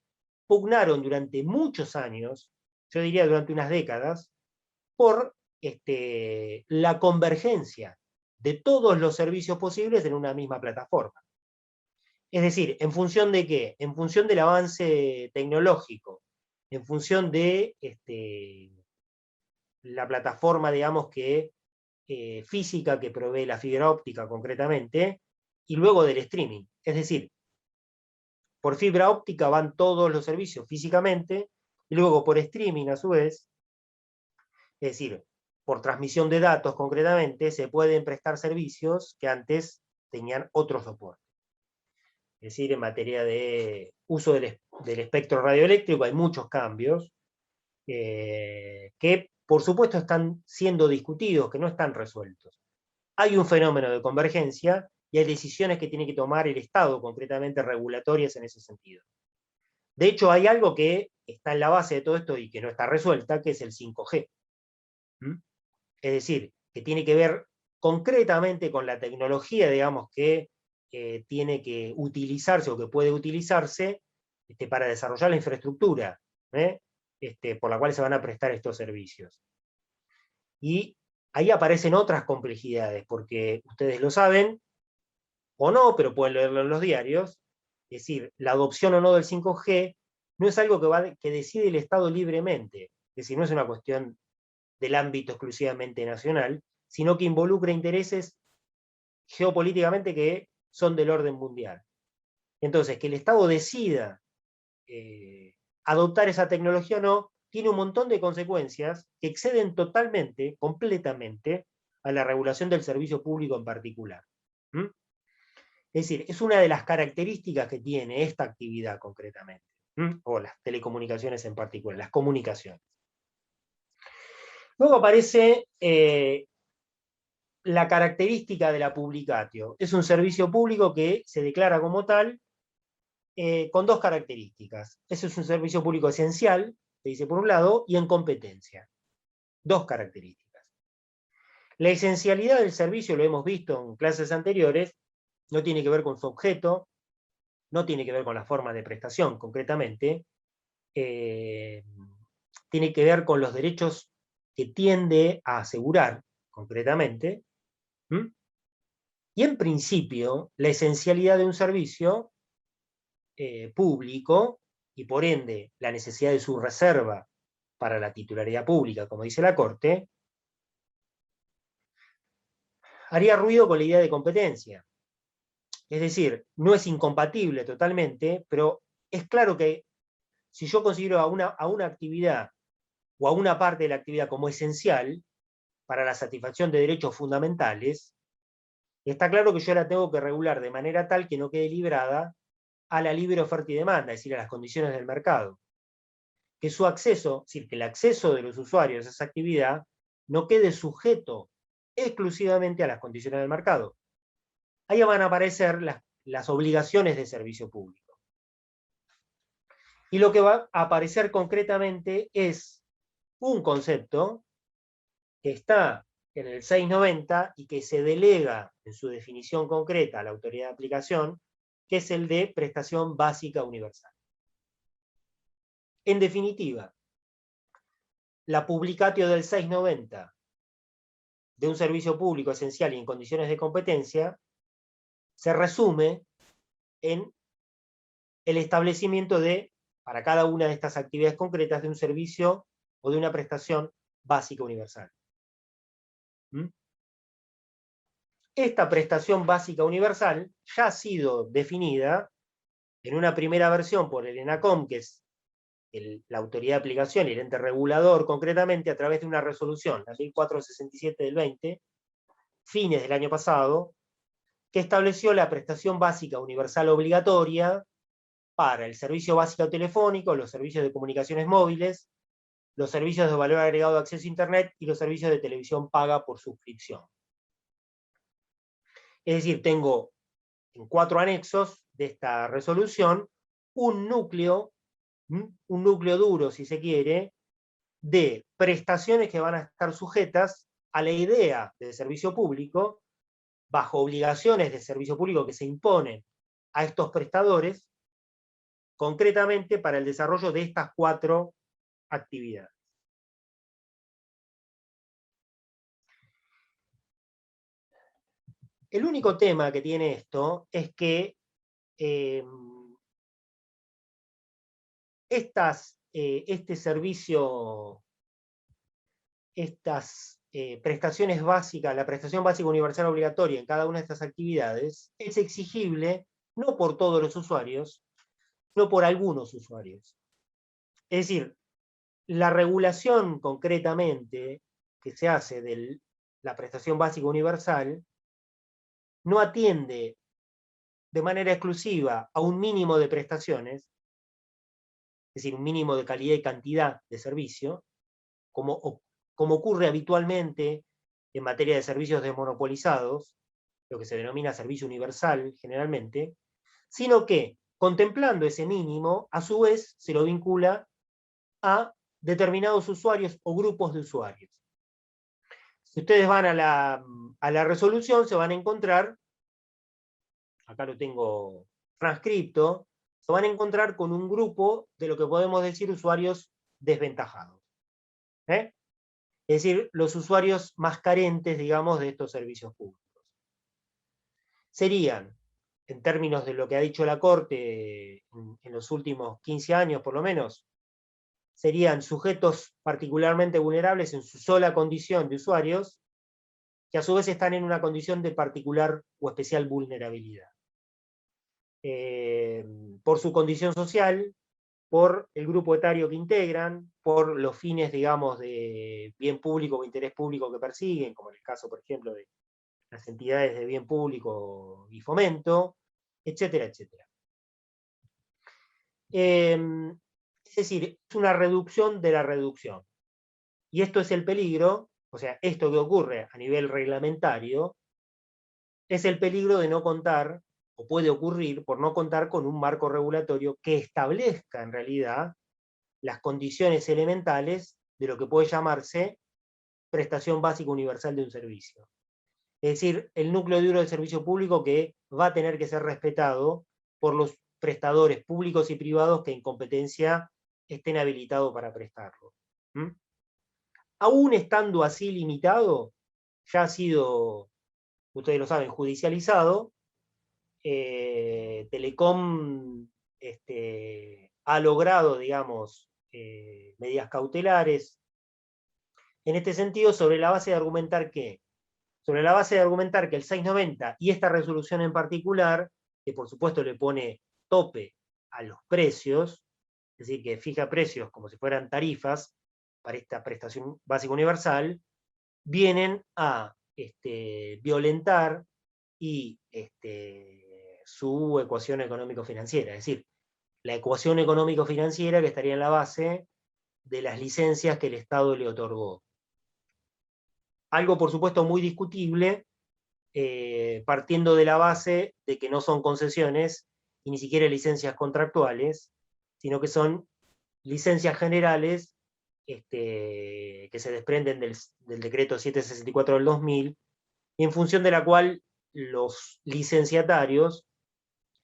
pugnaron durante muchos años, yo diría durante unas décadas, por la convergencia de todos los servicios posibles en una misma plataforma. Es decir, ¿en función de qué? En función del avance tecnológico, en función de la plataforma, digamos, física que provee la fibra óptica concretamente, y luego del streaming. Es decir, por fibra óptica van todos los servicios físicamente, y luego por streaming a su vez, es decir, por transmisión de datos concretamente, se pueden prestar servicios que antes tenían otro soporte. Es decir, en materia de uso del espectro radioeléctrico hay muchos cambios que por supuesto están siendo discutidos, que no están resueltos. Hay un fenómeno de convergencia y hay decisiones que tiene que tomar el Estado, concretamente regulatorias en ese sentido. De hecho, hay algo que está en la base de todo esto y que no está resuelta, que es el 5G. Es decir, que tiene que ver concretamente con la tecnología, digamos, que tiene que utilizarse o que puede utilizarse para desarrollar la infraestructura por la cual se van a prestar estos servicios. Y ahí aparecen otras complejidades, porque ustedes lo saben, o no, pero pueden leerlo en los diarios, es decir, la adopción o no del 5G no es algo que decide el Estado libremente, es decir, no es una cuestión del ámbito exclusivamente nacional, sino que involucra intereses geopolíticamente que son del orden mundial. Entonces, que el Estado decida adoptar esa tecnología o no, tiene un montón de consecuencias que exceden totalmente, completamente, a la regulación del servicio público en particular. Es decir, es una de las características que tiene esta actividad concretamente, o las telecomunicaciones en particular, las comunicaciones. Luego aparece la característica de la publicatio. Es un servicio público que se declara como tal con dos características. Ese es un servicio público esencial, se dice por un lado, y en competencia. Dos características. La esencialidad del servicio, lo hemos visto en clases anteriores, no tiene que ver con su objeto, no tiene que ver con la forma de prestación concretamente, tiene que ver con los derechos que tiende a asegurar concretamente, y en principio la esencialidad de un servicio público, y por ende la necesidad de su reserva para la titularidad pública, como dice la Corte, haría ruido con la idea de competencia. Es decir, no es incompatible totalmente, pero es claro que si yo considero a una actividad o a una parte de la actividad como esencial para la satisfacción de derechos fundamentales, está claro que yo la tengo que regular de manera tal que no quede librada a la libre oferta y demanda, es decir, a las condiciones del mercado. Que su acceso, es decir, que el acceso de los usuarios a esa actividad no quede sujeto exclusivamente a las condiciones del mercado. Ahí van a aparecer las obligaciones de servicio público. Y lo que va a aparecer concretamente es un concepto que está en el 690 y que se delega en su definición concreta a la autoridad de aplicación, que es el de prestación básica universal. En definitiva, la publicatio del 690 de un servicio público esencial y en condiciones de competencia se resume en el establecimiento para cada una de estas actividades concretas, de un servicio o de una prestación básica universal. Esta prestación básica universal ya ha sido definida en una primera versión por el ENACOM, que es la autoridad de aplicación y el ente regulador concretamente, a través de una resolución, la Ley 467 del 20, fines del año pasado, que estableció la prestación básica universal obligatoria para el servicio básico telefónico, los servicios de comunicaciones móviles, los servicios de valor agregado de acceso a Internet y los servicios de televisión paga por suscripción. Es decir, tengo en 4 anexos de esta resolución un núcleo duro, si se quiere, de prestaciones que van a estar sujetas a la idea de servicio público, bajo obligaciones de servicio público que se imponen a estos prestadores, concretamente para el desarrollo de estas 4 actividades. El único tema que tiene esto es que este servicio, estas prestaciones básicas, la prestación básica universal obligatoria en cada una de estas actividades, es exigible no por todos los usuarios, no por algunos usuarios. Es decir, la regulación concretamente que se hace de la prestación básica universal no atiende de manera exclusiva a un mínimo de prestaciones, es decir, un mínimo de calidad y cantidad de servicio, como ocurre habitualmente en materia de servicios desmonopolizados, lo que se denomina servicio universal generalmente, sino que, contemplando ese mínimo, a su vez se lo vincula a determinados usuarios o grupos de usuarios. Si ustedes van a la resolución, se van a encontrar, acá lo tengo transcripto, se van a encontrar con un grupo de lo que podemos decir usuarios desventajados. Es decir, los usuarios más carentes, digamos, de estos servicios públicos. Serían, en términos de lo que ha dicho la Corte en los últimos 15 años por lo menos, serían sujetos particularmente vulnerables en su sola condición de usuarios, que a su vez están en una condición de particular o especial vulnerabilidad. Por su condición social, por el grupo etario que integran, por los fines, digamos, de bien público o interés público que persiguen, como en el caso, por ejemplo, de las entidades de bien público y fomento, etcétera, etcétera. Es decir, es una reducción de la reducción. Y esto es el peligro, o sea, esto que ocurre a nivel reglamentario, es el peligro de no contar, o puede ocurrir por no contar con un marco regulatorio que establezca en realidad las condiciones elementales de lo que puede llamarse prestación básica universal de un servicio. Es decir, el núcleo duro del servicio público que va a tener que ser respetado por los prestadores públicos y privados que en competencia estén habilitados para prestarlo. Aún estando así limitado, ya ha sido, ustedes lo saben, judicializado. Telecom ha logrado, digamos, medidas cautelares en este sentido, sobre la base de argumentar que el 690 y esta resolución en particular, que por supuesto le pone tope a los precios, es decir, que fija precios como si fueran tarifas para esta prestación básica universal, vienen a violentar y su ecuación económico-financiera, es decir, la ecuación económico-financiera que estaría en la base de las licencias que el Estado le otorgó. Algo, por supuesto, muy discutible, partiendo de la base de que no son concesiones y ni siquiera licencias contractuales, sino que son licencias generales que se desprenden del decreto 764 del 2000, y en función de la cual los licenciatarios,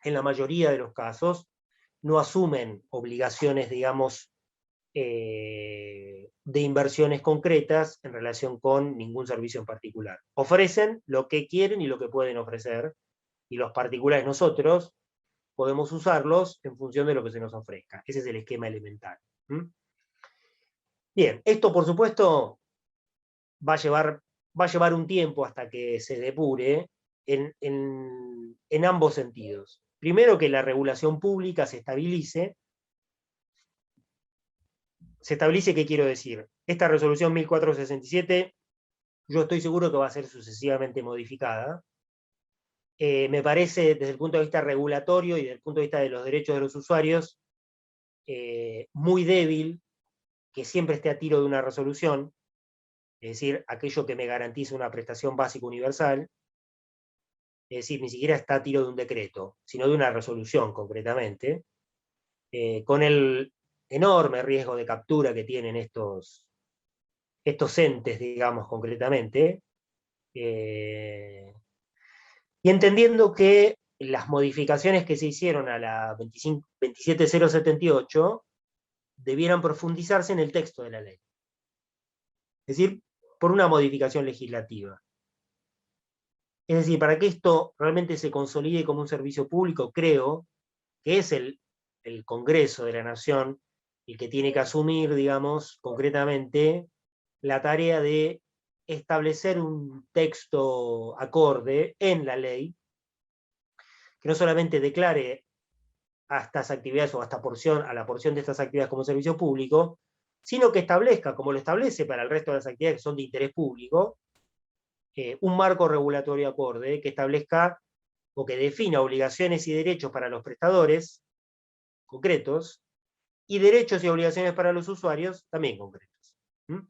en la mayoría de los casos, no asumen obligaciones, digamos, de inversiones concretas en relación con ningún servicio en particular. Ofrecen lo que quieren y lo que pueden ofrecer, y los particulares, nosotros, podemos usarlos en función de lo que se nos ofrezca. Ese es el esquema elemental. Bien, esto por supuesto va a llevar un tiempo hasta que se depure en ambos sentidos. Primero, que la regulación pública se estabilice. ¿Qué quiero decir? Esta resolución 1467, yo estoy seguro que va a ser sucesivamente modificada. Me parece, desde el punto de vista regulatorio y desde el punto de vista de los derechos de los usuarios, muy débil que siempre esté a tiro de una resolución, es decir, aquello que me garantiza una prestación básica universal. Es decir, ni siquiera está a tiro de un decreto, sino de una resolución concretamente, con el enorme riesgo de captura que tienen estos entes, digamos, concretamente, y entendiendo que las modificaciones que se hicieron a la 27078 debieran profundizarse en el texto de la ley. Es decir, por una modificación legislativa. Es decir, para que esto realmente se consolide como un servicio público, creo que es el Congreso de la Nación el que tiene que asumir, digamos, concretamente, la tarea de establecer un texto acorde en la ley, que no solamente declare a estas actividades o a la porción de estas actividades como servicio público, sino que establezca, como lo establece para el resto de las actividades que son de interés público, un marco regulatorio acorde que establezca o que defina obligaciones y derechos para los prestadores concretos y derechos y obligaciones para los usuarios también concretos. ¿Mm?